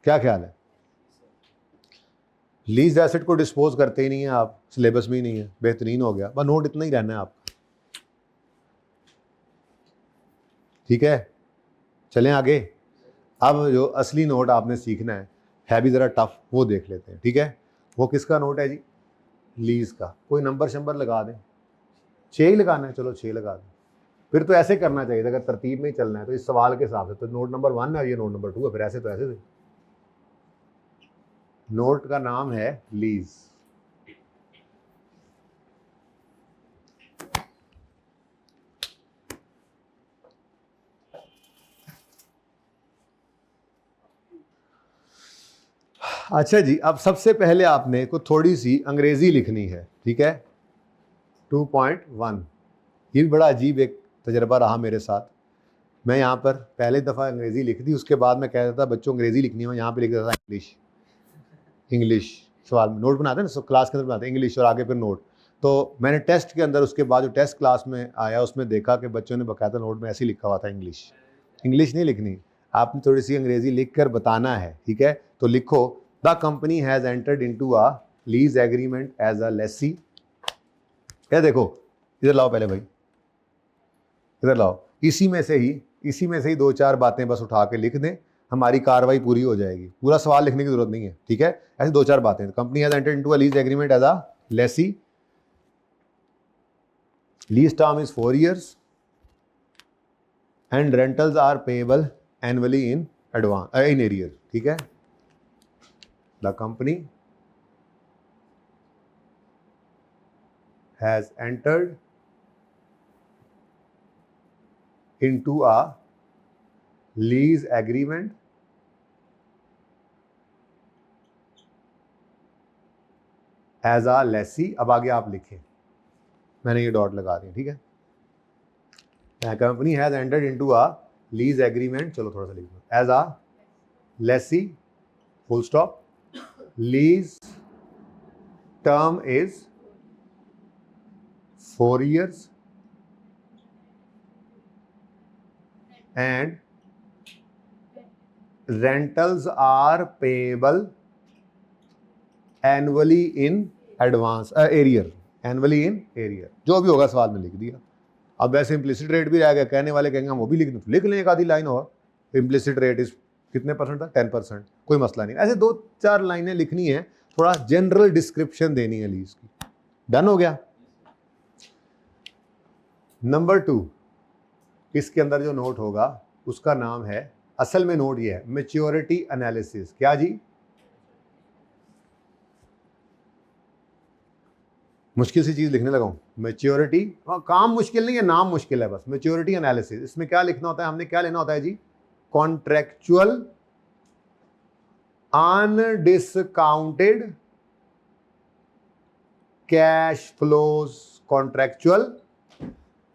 S1: क्या ख्याल है? लीज एसेट को डिस्पोज करते ही नहीं है आप, सिलेबस में ही नहीं है, बेहतरीन हो गया, बस नोट इतना ही रहना है आपका। ठीक है, चलें आगे। अब जो असली नोट आपने सीखना है भी ज़रा टफ, वो देख लेते हैं। ठीक है, वो किसका नोट है जी? लीज का। कोई नंबर शंबर लगा दें, 6 ही लगाना है, चलो 6 लगा दें। फिर तो ऐसे करना चाहिए, अगर तरतीब में ही चलना है तो इस सवाल के हिसाब से, तो नोट नंबर 1 है और ये नोट नंबर 2 है, फिर ऐसे तो ऐसे थे। नोट का नाम है लीज। अच्छा जी, अब सबसे पहले आपने को थोड़ी सी अंग्रेजी लिखनी है। ठीक है, 2.1। ये भी बड़ा अजीब एक तजर्बा रहा मेरे साथ। मैं यहाँ पर पहले दफ़ा अंग्रेजी लिख दी, उसके बाद मैं कहता था बच्चों अंग्रेजी लिखनी हो, यहाँ पे लिख देता था इंग्लिश। सवाल नोट बनाते हैं ना, क्लास के अंदर बनाते हैं इंग्लिश और आगे फिर नोट। तो मैंने टेस्ट के अंदर उसके बाद जो टेस्ट क्लास में आया उसमें देखा कि बच्चों ने बाकायदा नोट में ऐसे ही लिखा हुआ था इंग्लिश। इंग्लिश नहीं लिखनी, आपने थोड़ी सी अंग्रेजी लिख कर बताना है। ठीक है, तो लिखो the company has entered into a lease agreement as a lessee. क्या देखो, इधर लाओ पहले भाई, इधर लाओ। इसी में से ही 2-4 बातें बस उठा के लिख दें, हमारी कार्रवाई पूरी हो जाएगी। पूरा सवाल लिखने की जरूरत नहीं है। ठीक है, ऐसे 2-4 बातें। Company has entered into a lease agreement as a lessee, lease term is 4 years and rentals are payable annually in advance in arrear. ठीक है, the company has entered into a lease agreement as a lessee. अब आगे आप लिखें, मैंने ये dot लगा दिया, ठीक है। Company has entered into a lease agreement, चलो थोड़ा सा लिख दो, as a lessee full stop, lease term is 4 years and rentals are payable annually in advance, arrear, annually in arrear, जो भी होगा सवाल में लिख दिया। अब वैसे इम्प्लिसिट रेट भी रह गया, कहने वाले कहेंगे हम वो भी लिख दें, तो लिख लें एक आधी लाइन और, इम्प्लिसिट रेट इज कितने परसेंट था, 10%, कोई मसला नहीं। ऐसे 2-4 लाइनें लिखनी है, थोड़ा जनरल डिस्क्रिप्शन देनी है लीज की। डन हो गया। नंबर 2, इसके अंदर जो नोट होगा उसका नाम है, असल में नोट ये है, मैच्योरिटी एनालिसिस। क्या जी? मुश्किल सी चीज लिखने लगा हूं, मैच्योरिटी। काम मुश्किल नहीं है, नाम मुश्किल है बस। मैच्योरिटी एनालिसिस, इसमें क्या लिखना होता है, हमने क्या लेना होता है जी? Contractual undiscounted cash flows, contractual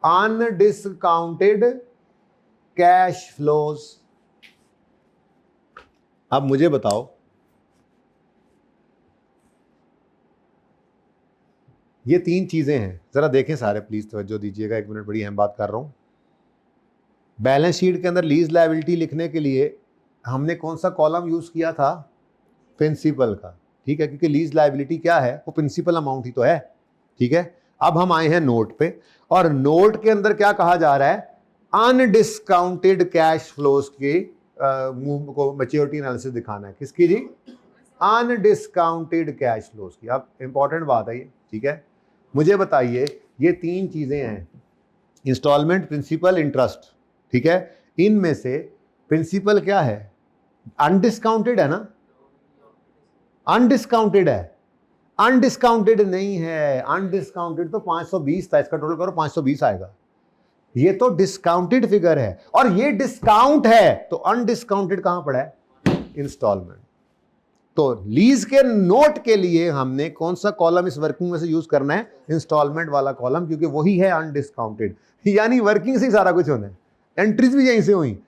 S1: undiscounted cash flows. अब मुझे बताओ, ये 3 चीजें हैं, जरा देखें सारे, प्लीज तवज्जो दीजिएगा, 1 मिनट, बड़ी अहम बात कर रहा हूं। बैलेंस शीट के अंदर लीज लायबिलिटी लिखने के लिए हमने कौन सा कॉलम यूज किया था? प्रिंसिपल का, ठीक है, क्योंकि लीज लायबिलिटी क्या है, वो प्रिंसिपल अमाउंट ही तो है, ठीक है। अब हम आए हैं नोट पे, और नोट के अंदर क्या कहा जा रहा है? अनडिस्काउंटेड कैश फ्लोज के को मैच्योरिटी एनालिसिस दिखाना है। किसकी जी? अनडिस्काउंटेड कैश फ्लोज की। अब इंपॉर्टेंट बात है ये, ठीक है। मुझे बताइए, ये 3 चीजें हैं, इंस्टॉलमेंट, प्रिंसिपल, इंटरेस्ट, ठीक है। इनमें से प्रिंसिपल क्या है? अनडिस्काउंटेड है ना? अनडिस्काउंटेड है? अनडिस्काउंटेड नहीं है, अनडिस्काउंटेड तो 520 था, इसका टोटल करो 520 आएगा। ये तो डिस्काउंटेड फिगर है, और ये डिस्काउंट है, तो अनडिस्काउंटेड कहां पड़ा है? इंस्टॉलमेंट। तो लीज के नोट के लिए हमने कौन सा कॉलम इस वर्किंग में से यूज करना है? इंस्टॉलमेंट वाला कॉलम, क्योंकि वही है अनडिस्काउंटेड, यानी वर्किंग से सारा कुछ होना है, एंट्रीज भी यहीं से हुई,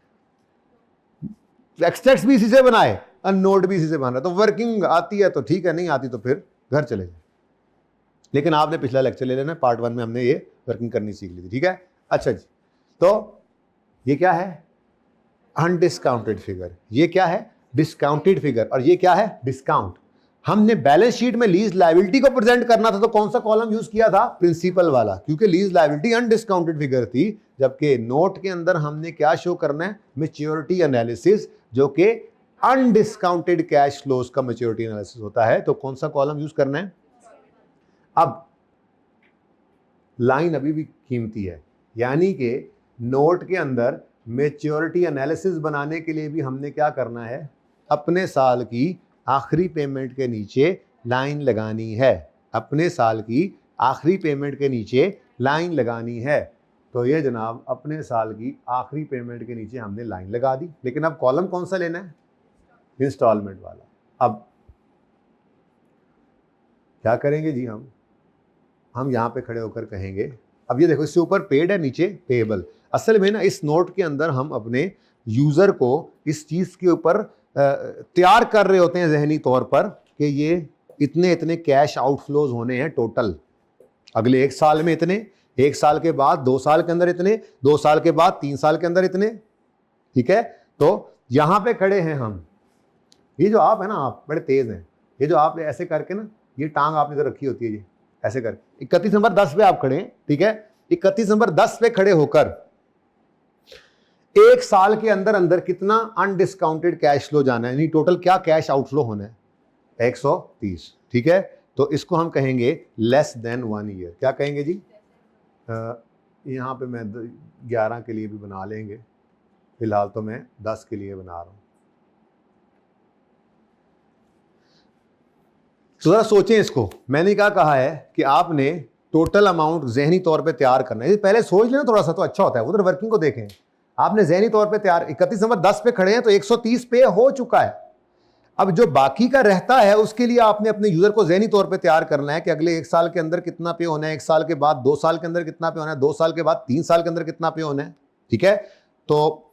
S1: एक्सट्रैक्ट्स भी इसी से बनाए, और नोट भी इसी से बन रहा है। तो वर्किंग आती है तो ठीक है, नहीं आती तो फिर घर चले जाए। लेकिन आपने पिछला लेक्चर ले लेना, पार्ट 1 में हमने ये वर्किंग करनी सीख ली थी, ठीक है। अच्छा जी, तो ये क्या है? Undiscounted figure. ये क्या है? Discounted figure. और ये क्या है? डिस्काउंट। हमने बैलेंस शीट में लीज लायबिलिटी को प्रेजेंट करना था, तो कौन सा कॉलम यूज किया था? प्रिंसिपल वाला, क्योंकि लीज लायबिलिटी अनडिस्काउंटेड फिगर थी। जबकि नोट के अंदर हमने क्या शो करना है? मैच्योरिटी एनालिसिस, जो कि अनडिस्काउंटेड कैश फ्लोज का मैच्योरिटी एनालिसिस होता है। तो कौन सा कॉलम यूज करना है? अब लाइन अभी भी कीमती है, यानी कि नोट के अंदर मैच्योरिटी एनालिसिस बनाने के लिए भी हमने क्या करना है? अपने साल की आखिरी पेमेंट के नीचे लाइन लगानी है। अपने साल की आखिरी पेमेंट के नीचे लाइन लगानी है। तो ये जनाब, अपने साल की आखिरी पेमेंट के नीचे हमने लाइन लगा दी। लेकिन अब कॉलम कौन सा लेना है? इंस्टॉलमेंट वाला। अब क्या करेंगे जी? हम यहां पे खड़े होकर कहेंगे, अब ये देखो, इससे ऊपर पेड है, नीचे पेएबल। असल में ना, इस नोट के अंदर हम अपने यूजर को इस चीज के ऊपर तैयार कर रहे होते हैं जहनी तौर पर, कि ये इतने इतने कैश आउटफ्लोज होने हैं टोटल, अगले 1 साल में इतने, 1 साल के बाद 2 साल के अंदर इतने, 2 साल के बाद 3 साल के अंदर इतने, ठीक है। तो यहां पे खड़े हैं हम। ये जो आप है ना, आप बड़े तेज हैं, ये जो आप ऐसे करके ना, ये टांग आपने तो रखी होती है, ये ऐसे कर 31 नंबर 10 पे आप खड़े हैं, ठीक है। 31 नंबर 10 पे खड़े होकर 1 साल के अंदर अंदर कितना अनडिस्काउंटेड कैश फ्लो जाना है, यानी टोटल क्या कैश आउटफ्लो होना है? 130, ठीक है। तो इसको हम कहेंगे लेस देन 1 ईयर। क्या कहेंगे जी? यहां पे मैं 11 के लिए भी बना लेंगे, फिलहाल तो मैं 10 के लिए बना रहा हूं। तो जरा सोचें इसको। मैंने क्या कहा है कि आपने टोटल अमाउंट जहनी तौर पे तैयार करना है। पहले सोच लेना थोड़ा सा तो अच्छा होता है, उधर वर्किंग को देखें। आपने जहनी तौर पे तैयार 31 नंबर 10 पे खड़े हैं तो 130 पे हो चुका है। अब जो बाकी का रहता है उसके लिए आपने अपने यूजर को जहनी तौर पे तैयार करना है कि अगले 1 साल के अंदर कितना पे होना है, 1 साल के बाद 2 साल के अंदर कितना पे होना है, 2 साल के बाद 3 साल के अंदर कितना पे होना है। ठीक है, तो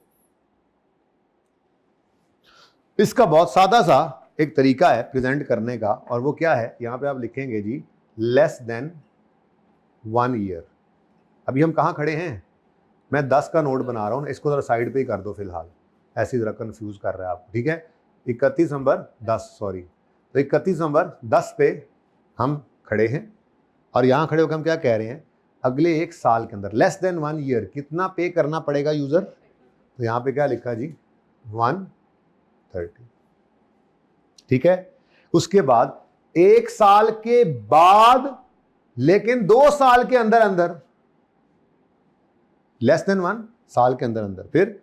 S1: इसका बहुत सादा सा एक तरीका है प्रेजेंट करने का, और वो क्या है, यहां पे आप लिखेंगे जी लेस देन 1 ईयर। अभी हम कहां खड़े हैं, मैं 10 का नोट बना रहा हूं, इसको जरा साइड पे ही कर दो फिलहाल, ऐसी जरा कंफ्यूज कर रहा है आपको। ठीक है, 31 नंबर 10 सॉरी, तो 31 नंबर 10 पे हम खड़े हैं और यहां खड़े होकर हम क्या कह रहे हैं, अगले 1 साल के अंदर लेस देन 1 ईयर कितना पे करना पड़ेगा यूजर। तो यहां पे क्या लिखा जी 130। ठीक है, उसके बाद 1 साल के बाद लेकिन 2 साल के अंदर अंदर, लेस देन 1 साल के अंदर अंदर, फिर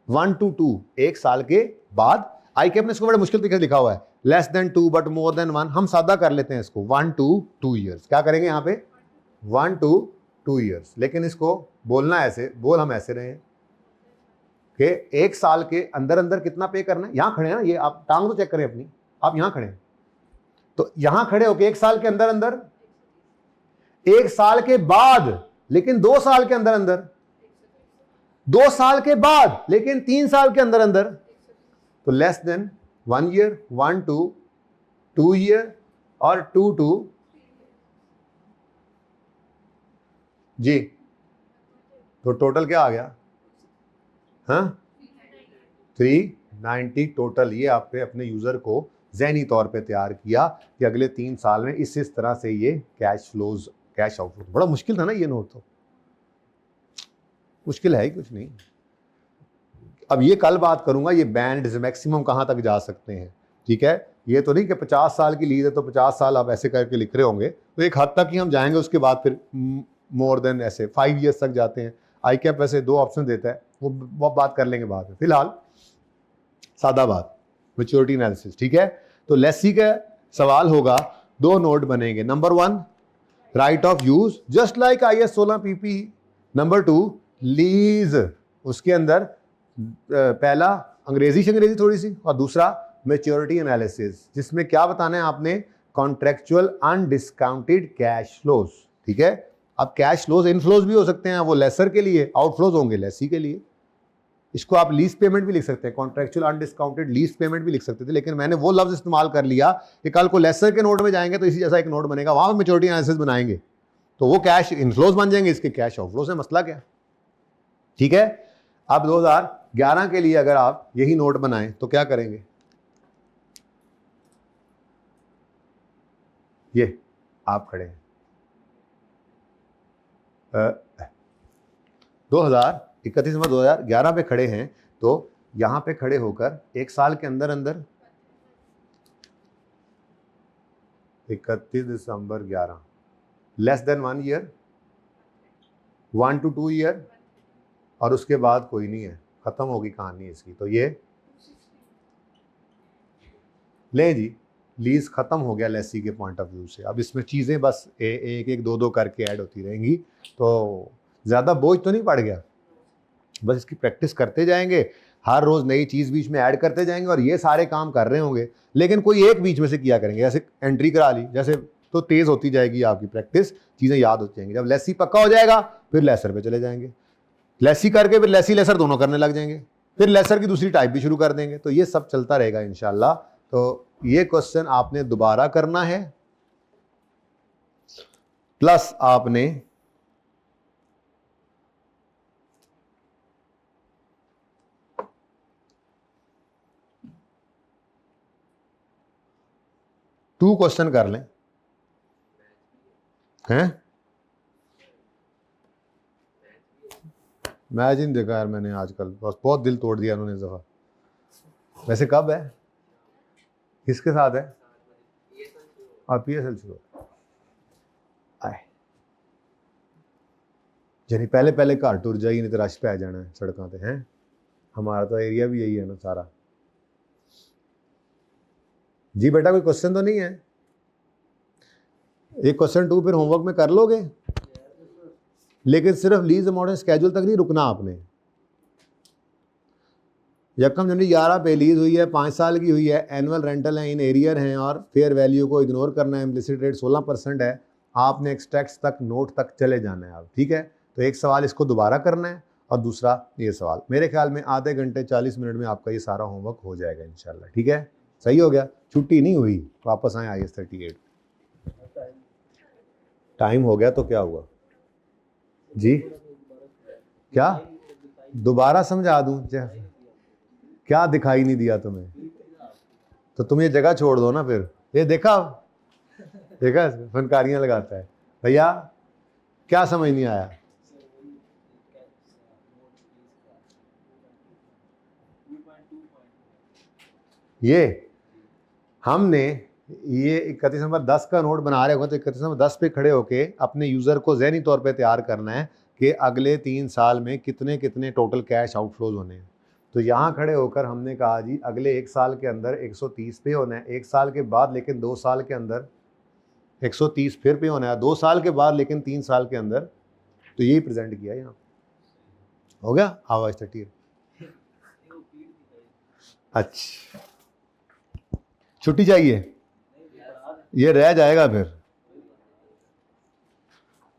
S1: 1 to 2 1 साल के बाद। आई कैप ने इसको बड़े मुश्किल तरीके से लिखा हुआ है, less than 2 but more than 1। हम सादा कर लेते हैं इसको 1 to 2 ईयर्स। क्या करेंगे यहां पे 1 to 2 ईयर्स, लेकिन इसको बोलना ऐसे, बोल हम ऐसे रहे कि 1 साल के अंदर अंदर कितना पे करना है। यहां खड़े हैं ना, ये आप टांग तो चेक करें अपनी, आप यहां खड़े हैं तो यहां खड़े होके 1 साल के अंदर अंदर, 1 साल के बाद लेकिन 2 साल के अंदर अंदर, 2 साल के बाद लेकिन 3 साल के अंदर अंदर, तो less than 1 year, 1 to 2 year और 2 to जी। तो टोटल क्या आ गया, हाँ 390 टोटल। ये आपने अपने यूजर को ज़हनी तौर पे तैयार किया कि अगले 3 साल में इस तरह से ये कैश फ्लोज, कैश आउटफ्लो। बड़ा मुश्किल था ना ये नोट, तो मुश्किल है ही कुछ नहीं। अब ये कल बात करूंगा, ये बैंड मैक्सिमम कहां तक जा सकते हैं। ठीक है, ये तो नहीं कि 50 साल की लीज है तो 50 साल आप ऐसे करके लिख रहे होंगे, तो एक हद तक ही हम जाएंगे, उसके बाद फिर मोर देन ऐसे 5 ईयर्स तक जाते हैं। आई कैप वैसे 2 ऑप्शन देता है, वो बात कर लेंगे बाद में। फिलहाल सादा बात, मैच्योरिटी एनालिसिस। ठीक है, तो लेसी का सवाल होगा, 2 नोट बनेंगे। Number 1 right of use just like IS 16 PP। Number 2 lease, उसके अंदर पहला अंग्रेजी थोड़ी सी, और दूसरा मैच्योरिटी एनालिसिस, जिसमें क्या बताना है आपने, कॉन्ट्रेक्चुअल अनडिस्काउंटेड कैश फ्लोज। ठीक है, अब कैश फ्लोज इनफ्लोज भी हो सकते हैं, वो लेसर के लिए, आउटफ्लोज होंगे लेसी के लिए। इसको आप लीज पेमेंट भी लिख सकते हैं, कॉन्ट्रेक्चुअल अनडिस्काउंटेड लीज पेमेंट भी लिख सकते थे, लेकिन मैंने वो लफ्ज इस्तेमाल कर लिया कि कल को लेसर के नोट में जाएंगे तो इसी जैसा एक नोट बनेगा, वहां मैच्योरिटी एनालिसिस बनाएंगे तो वो कैश इनफ्लोज बन जाएंगे, इसके कैश आउटफ्लोज है, मसला क्या। ठीक है, अब 2011 के लिए अगर आप यही नोट बनाएं तो क्या करेंगे, ये आप खड़े हैं 31 नवंबर 2011 पे खड़े हैं, तो यहां पे खड़े होकर 1 साल के अंदर अंदर 31 दिसंबर 11, less than 1 year, 1 to 2 year, और उसके बाद कोई नहीं है, खत्म होगी कहानी इसकी। तो ये ले जी, लीज खत्म हो गया लेसी के पॉइंट ऑफ व्यू से। अब इसमें चीजें बस एक एक 2 करके ऐड होती रहेंगी, तो ज्यादा बोझ तो नहीं पड़ गया, बस इसकी प्रैक्टिस करते जाएंगे, हर रोज नई चीज बीच में ऐड करते जाएंगे और ये सारे काम कर रहे होंगे, लेकिन कोई एक बीच में से किया करेंगे, जैसे एंट्री करा ली, जैसे तो तेज होती जाएगी आपकी प्रैक्टिस, चीजें याद होती जाएंगी। जब लेसी पक्का हो जाएगा फिर लेसर पे चले जाएंगे, लेसी करके फिर लेसी लेसर दोनों करने लग जाएंगे, फिर लेसर की दूसरी टाइप भी शुरू कर देंगे, तो ये सब चलता रहेगा इंशाल्लाह। तो ये क्वेश्चन आपने दोबारा करना है, प्लस आपने टू क्वेश्चन कर लें हैं। मैच नहीं देखा यार मैंने आजकल, बस बहुत दिल तोड़ दिया उन्होंने इस दफा। वैसे कब है, किसके साथ है, और PSL शुरू आए यानी पहले पहले घर टुर जाइए, नहीं तो रश पै जाना है सड़कों पे हैं। हमारा तो एरिया भी यही है ना सारा। जी बेटा कोई क्वेश्चन तो नहीं है? एक क्वेश्चन 2 फिर होमवर्क में कर लोगे, लेकिन सिर्फ लीज अमाउंट स्केड्यूल तक नहीं रुकना आपने। यकम जनवरी 11 पे लीज हुई है, 5 साल की हुई है, एनुअल रेंटल है, इन एरियर हैं और फेयर वैल्यू को इग्नोर करना है, इम्प्लिसिट रेट 16% है, आपने एक्सट्रैक्ट्स तक नोट तक चले जाना है आप, ठीक है। तो एक सवाल इसको दोबारा करना है और दूसरा ये सवाल। मेरे ख्याल में आधे घंटे 40 मिनट में आपका ये सारा होमवर्क हो जाएगा इंशाल्लाह, ठीक है। सही हो गया, छुट्टी नहीं हुई, वापस आए IAS 38। टाइम हो गया तो क्या हुआ जी? क्या दोबारा समझा दूं? क्या दिखाई नहीं दिया तुम्हें? तो तुम ये जगह छोड़ दो ना फिर। ये देखा देखा फनकारियां लगाता है भैया, क्या समझ नहीं आया? ये हमने ये 31 नंबर 10 का नोट बना रहे होगा तो 31 नंबर 10 पे खड़े होके अपने यूजर को ज़हनी तौर पे तैयार करना है कि अगले 3 साल में कितने कितने टोटल कैश आउटफ्लोज होने हैं। तो यहाँ खड़े होकर हमने कहा जी अगले 1 साल के अंदर 130 पे होना है, 1 साल के बाद लेकिन 2 साल के अंदर 130 फिर पे होना है, 2 साल के बाद लेकिन 3 साल के अंदर। तो यही प्रेजेंट किया यहाँ। हो गया आवाज 30। अच्छा छुट्टी चाहिए, ये रह जाएगा फिर।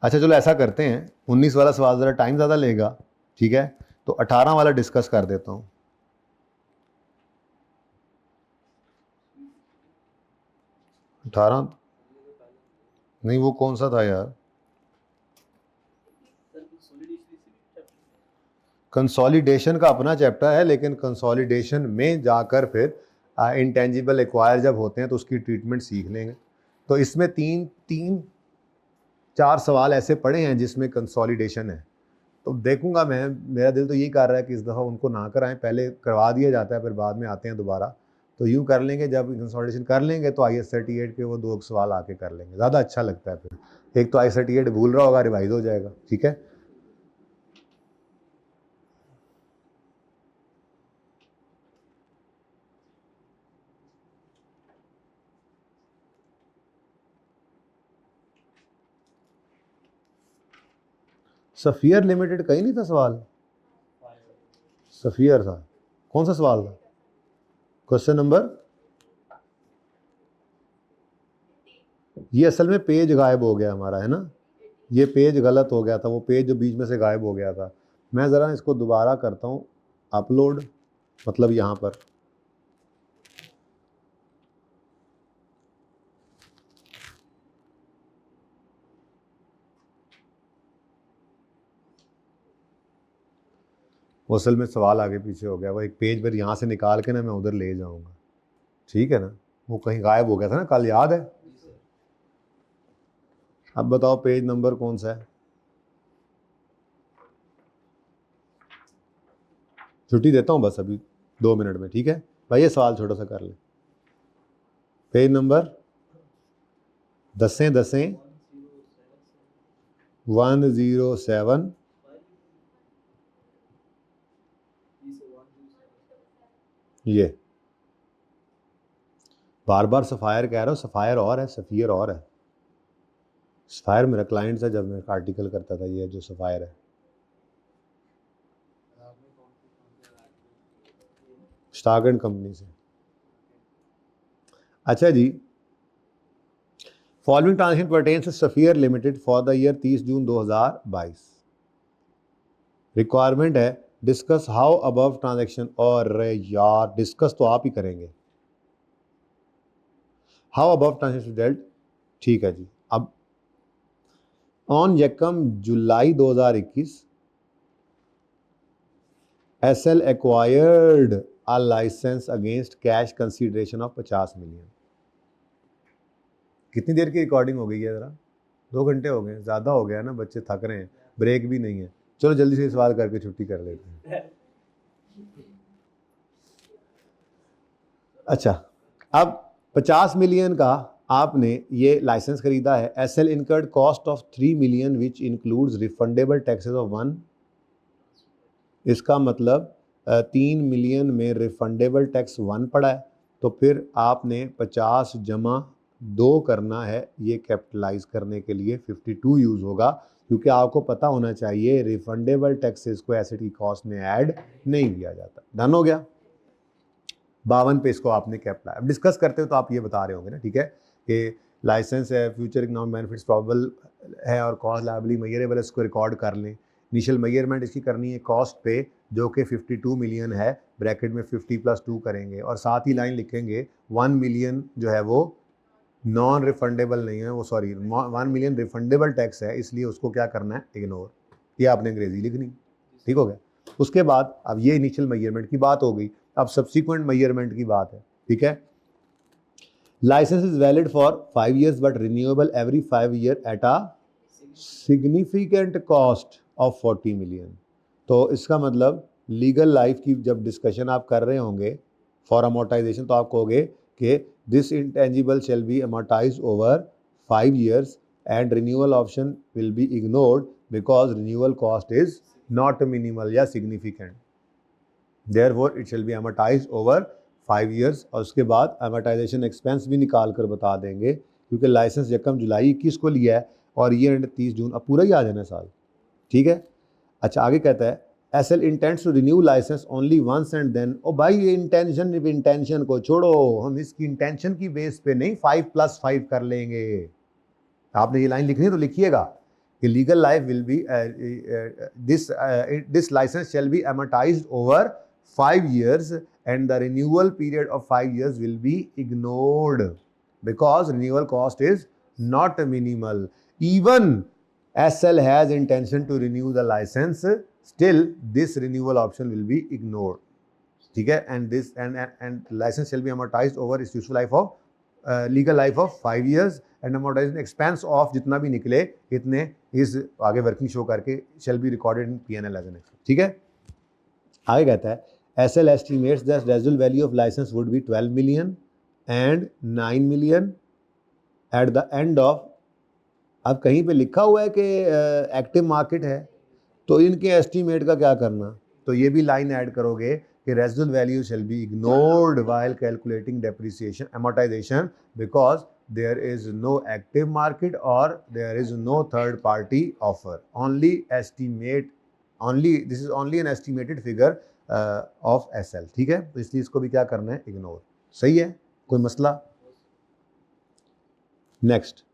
S1: अच्छा चलो ऐसा करते हैं, 19 वाला सवाल ज़रा टाइम ज़्यादा लेगा, ठीक है, तो 18 वाला डिस्कस कर देता हूँ। 18 नहीं, वो कौन सा था यार? कंसोलिडेशन का अपना चैप्टर है, लेकिन कंसोलिडेशन में जाकर फिर इंटेंजिबल एक्वायर जब होते हैं तो उसकी ट्रीटमेंट सीख लेंगे। तो इसमें 4 सवाल ऐसे पड़े हैं जिसमें कंसोलिडेशन है, तो देखूंगा मैं, मेरा दिल तो यही कर रहा है कि इस दफ़ा उनको ना कराएं, पहले करवा दिया जाता है फिर बाद में आते हैं दोबारा। तो यूँ कर लेंगे, जब कंसोलिडेशन कर लेंगे तो IAS 38 के वो 2 सवाल आके कर लेंगे, ज़्यादा अच्छा लगता है फिर। एक तो IAS 38 भूल रहा होगा, रिवाइज हो जाएगा, ठीक है। सफियर लिमिटेड कहीं नहीं था सवाल? सफियर था, कौन सा सवाल था? क्वेश्चन नंबर, ये असल में पेज गायब हो गया हमारा, है ना, ये पेज गलत हो गया था, वो पेज जो बीच में से गायब हो गया था। मैं ज़रा इसको दोबारा करता हूँ अपलोड, मतलब यहाँ पर वो असल में सवाल आगे पीछे हो गया, वो एक पेज पर यहाँ से निकाल के ना मैं उधर ले जाऊँगा, ठीक है ना, वो कहीं गायब हो गया था ना कल, याद है? अब बताओ पेज नंबर कौन सा है? छुट्टी देता हूँ बस अभी 2 मिनट में, ठीक है भाई, ये सवाल छोटा सा कर ले। पेज नंबर 10 107, ये बार बार सफ़ायर कह रहा हूँ, सफ़ायर और है, सफ़ियर और है। सफ़ायर मेरा क्लाइंट था जब मैं आर्टिकल करता था, ये जो सफ़ायर है स्टाक एंड कंपनी से। अच्छा जी, following transaction pertains to sapphire limited for the year 30 June 2022। Requirement है डिस्कस हाउ अबव ट्रांजेक्शन, और यार डिस्कस तो आप ही करेंगे, हाउ अबव ट्रांजेक्शन डेल्ट, ठीक है जी। अब ऑन यकम जुलाई 2021 SL acquired a license against cash consideration of 50 million. कितनी देर की रिकॉर्डिंग हो गई है ज़रा? 2 घंटे हो गए, ज़्यादा हो गया ना, बच्चे थक रहे हैं, ब्रेक भी नहीं है। चलो जल्दी से सवाल करके छुट्टी कर लेते हैं। अच्छा, अब 50 मिलियन का आपने ये लाइसेंस खरीदा है। SL incurred cost of 3 million which includes refundable taxes of 1। इसका मतलब 3 मिलियन में रिफंडेबल टैक्स 1 पड़ा है तो फिर आपने 50 जमा 2 करना है, ये कैपिटलाइज करने के लिए 52 यूज़ होगा, क्योंकि आपको पता होना चाहिए रिफंडेबल टैक्सेस को एसेट की कॉस्ट में ऐड नहीं किया जाता। डन हो गया। 52 पे इसको आपने कैपिटलाइज। अब डिस्कस करते हो तो आप ये बता रहे होंगे ना, ठीक है, कि लाइसेंस है, फ्यूचर इकोनॉमिक बेनिफिट्स प्रॉबल है और कॉस्ट लायबिलिटी मेजरेबल है, इसको रिकॉर्ड कर लें। इनिशियल मेजरमेंट इसकी करनी है कॉस्ट पे, जो कि 52 मिलियन है, ब्रैकेट में 50 + 2 करेंगे और साथ ही लाइन लिखेंगे 1 मिलियन जो है वो नॉन रिफंडेबल नहीं है, वो सॉरी 1 मिलियन रिफंडेबल टैक्स है, इसलिए उसको क्या करना है, इग्नोर। ये आपने अंग्रेजी लिखनी, ठीक हो गया। उसके बाद अब ये इनिशियल मेजरमेंट की बात हो गई, अब सब्सिक्वेंट मेजरमेंट की बात है, ठीक है। Licence is valid for 5 years but renewable every 5 year at a significant cost of 40 million. तो इसका मतलब लीगल लाइफ की जब डिस्कशन आप कर रहे होंगे फॉर अमोर्टाइजेशन, तो आप कहोगे कि this intangible shall be amortise over 5 years and renewal option will be ignored because renewal cost is not minimal या significant, therefore it shall be amortise over 5 years। और उसके बाद अमोर्टाइजेशन एक्सपेंस भी निकाल कर बता देंगे, क्योंकि लाइसेंस 1 जुलाई 21 को लिया है और ये 30 जून, अब पूरा ही आ जाना साल, ठीक है। अच्छा आगे कहता है SL intends to renew licence only once and then. ओ भाई ये इंटेंशन को छोड़ो, हम इसकी इंटेंशन की बेस पे नहीं 5 + 5 कर लेंगे। आपने ये लाइन लिखनी है तो लिखिएगा कि legal life will be this licence shall be amortised over 5 years and the renewal period of 5 years will be ignored because renewal cost is not minimal. Even SL has intention to renew the license, still this renewal option will be ignored, ठीक है। and license shall be amortized over its useful life of legal life of 5 years and amortization expense of जितना भी निकले इतने इस आगे working show करके shall be recorded in P&L as an expense, ठीक है। आगे कहता है SL estimates that residual value of license would be 12 million and 9 million at the end of। अब कहीं पे लिखा हुआ है कि एक्टिव मार्केट है, तो इनके एस्टीमेट का क्या करना, तो ये भी लाइन ऐड करोगे कि residual value shall be ignored while calculating depreciation amortisation because there is no active market और there is no third party offer, only estimate, only this is only an estimated figure of SL, ठीक है। तो इसलिए इसको भी क्या करना है, इग्नोर। सही है, कोई मसला। नेक्स्ट,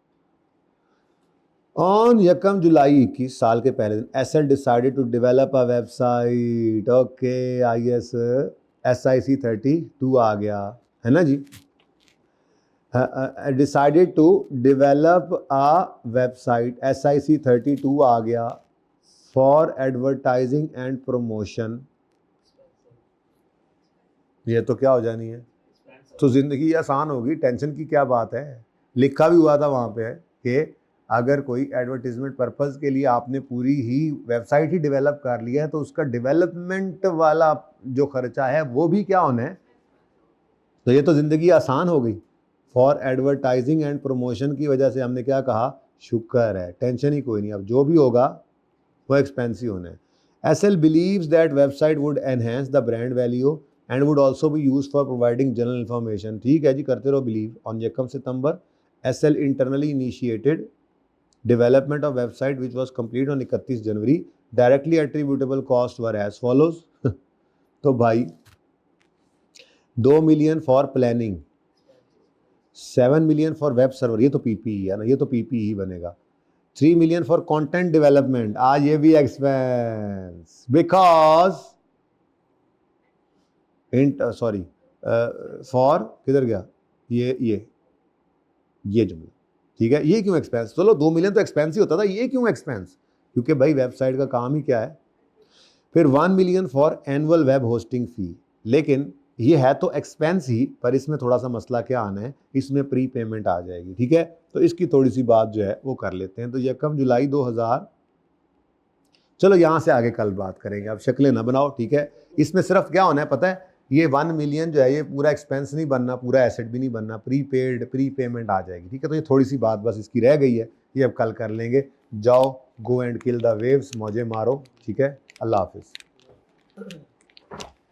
S1: ऑन 1 जुलाई 21 साल के पहले दिन SL decided to develop a website. Okay, IS SIC 32 आ गया है ना जी। Decided to develop a website, SIC 32 आ गया फॉर एडवर्टाइजिंग एंड प्रमोशन। ये तो क्या हो जानी है, तो ज़िंदगी आसान होगी, टेंशन की क्या बात है। लिखा भी हुआ था वहाँ पे कि अगर कोई एडवर्टीजमेंट पर्पज़ के लिए आपने पूरी ही वेबसाइट ही डेवलप कर लिया है तो उसका डेवलपमेंट वाला जो खर्चा है वो भी क्या होना है, तो ये तो ज़िंदगी आसान हो गई। फॉर एडवर्टाइजिंग एंड प्रमोशन की वजह से हमने क्या कहा, शुक्र है, टेंशन ही कोई नहीं, अब जो भी होगा वो एक्सपेंसिव होना है। SL believes that website would enhance the brand value and would also be used for providing general information। ठीक है जी, करते रहो believe. On 1 September SL internally initiated development of website which was complete on 31 January. directly attributable cost were as follows। तो भाई 2 million for planning, 7 million for web server, ये तो PPE है ना, ये तो PPE ही बनेगा। 3 मिलियन फॉर कंटेंट डेवलपमेंट, आज ये भी एक्सपेंस बिकॉज सॉरी फॉर किधर गया ये जुमला, ठीक है। ये क्यों एक्सपेंस, चलो 2 मिलियन तो एक्सपेंस ही होता था, ये क्यों एक्सपेंस, क्योंकि भाई वेबसाइट का काम ही क्या है। फिर 1 million for annual web hosting fee, लेकिन ये है तो एक्सपेंस ही, पर इसमें थोड़ा सा मसला क्या आना है, इसमें प्री पेमेंट आ जाएगी, ठीक है। तो इसकी थोड़ी सी बात जो है वो कर लेते हैं। तो 1 जुलाई 2000, चलो यहाँ से आगे कल बात करेंगे, अब शक्लें ना बनाओ, ठीक है। इसमें सिर्फ क्या होना है पता है, ये 1 मिलियन जो है ये पूरा एक्सपेंस नहीं बनना, पूरा एसेट भी नहीं बनना, प्री पेमेंट आ जाएगी, ठीक है। तो ये थोड़ी सी बात बस इसकी रह गई है, ये अब कल कर लेंगे। जाओ, go and kill the waves, मौजे मारो, ठीक है। अल्लाह हाफिज़।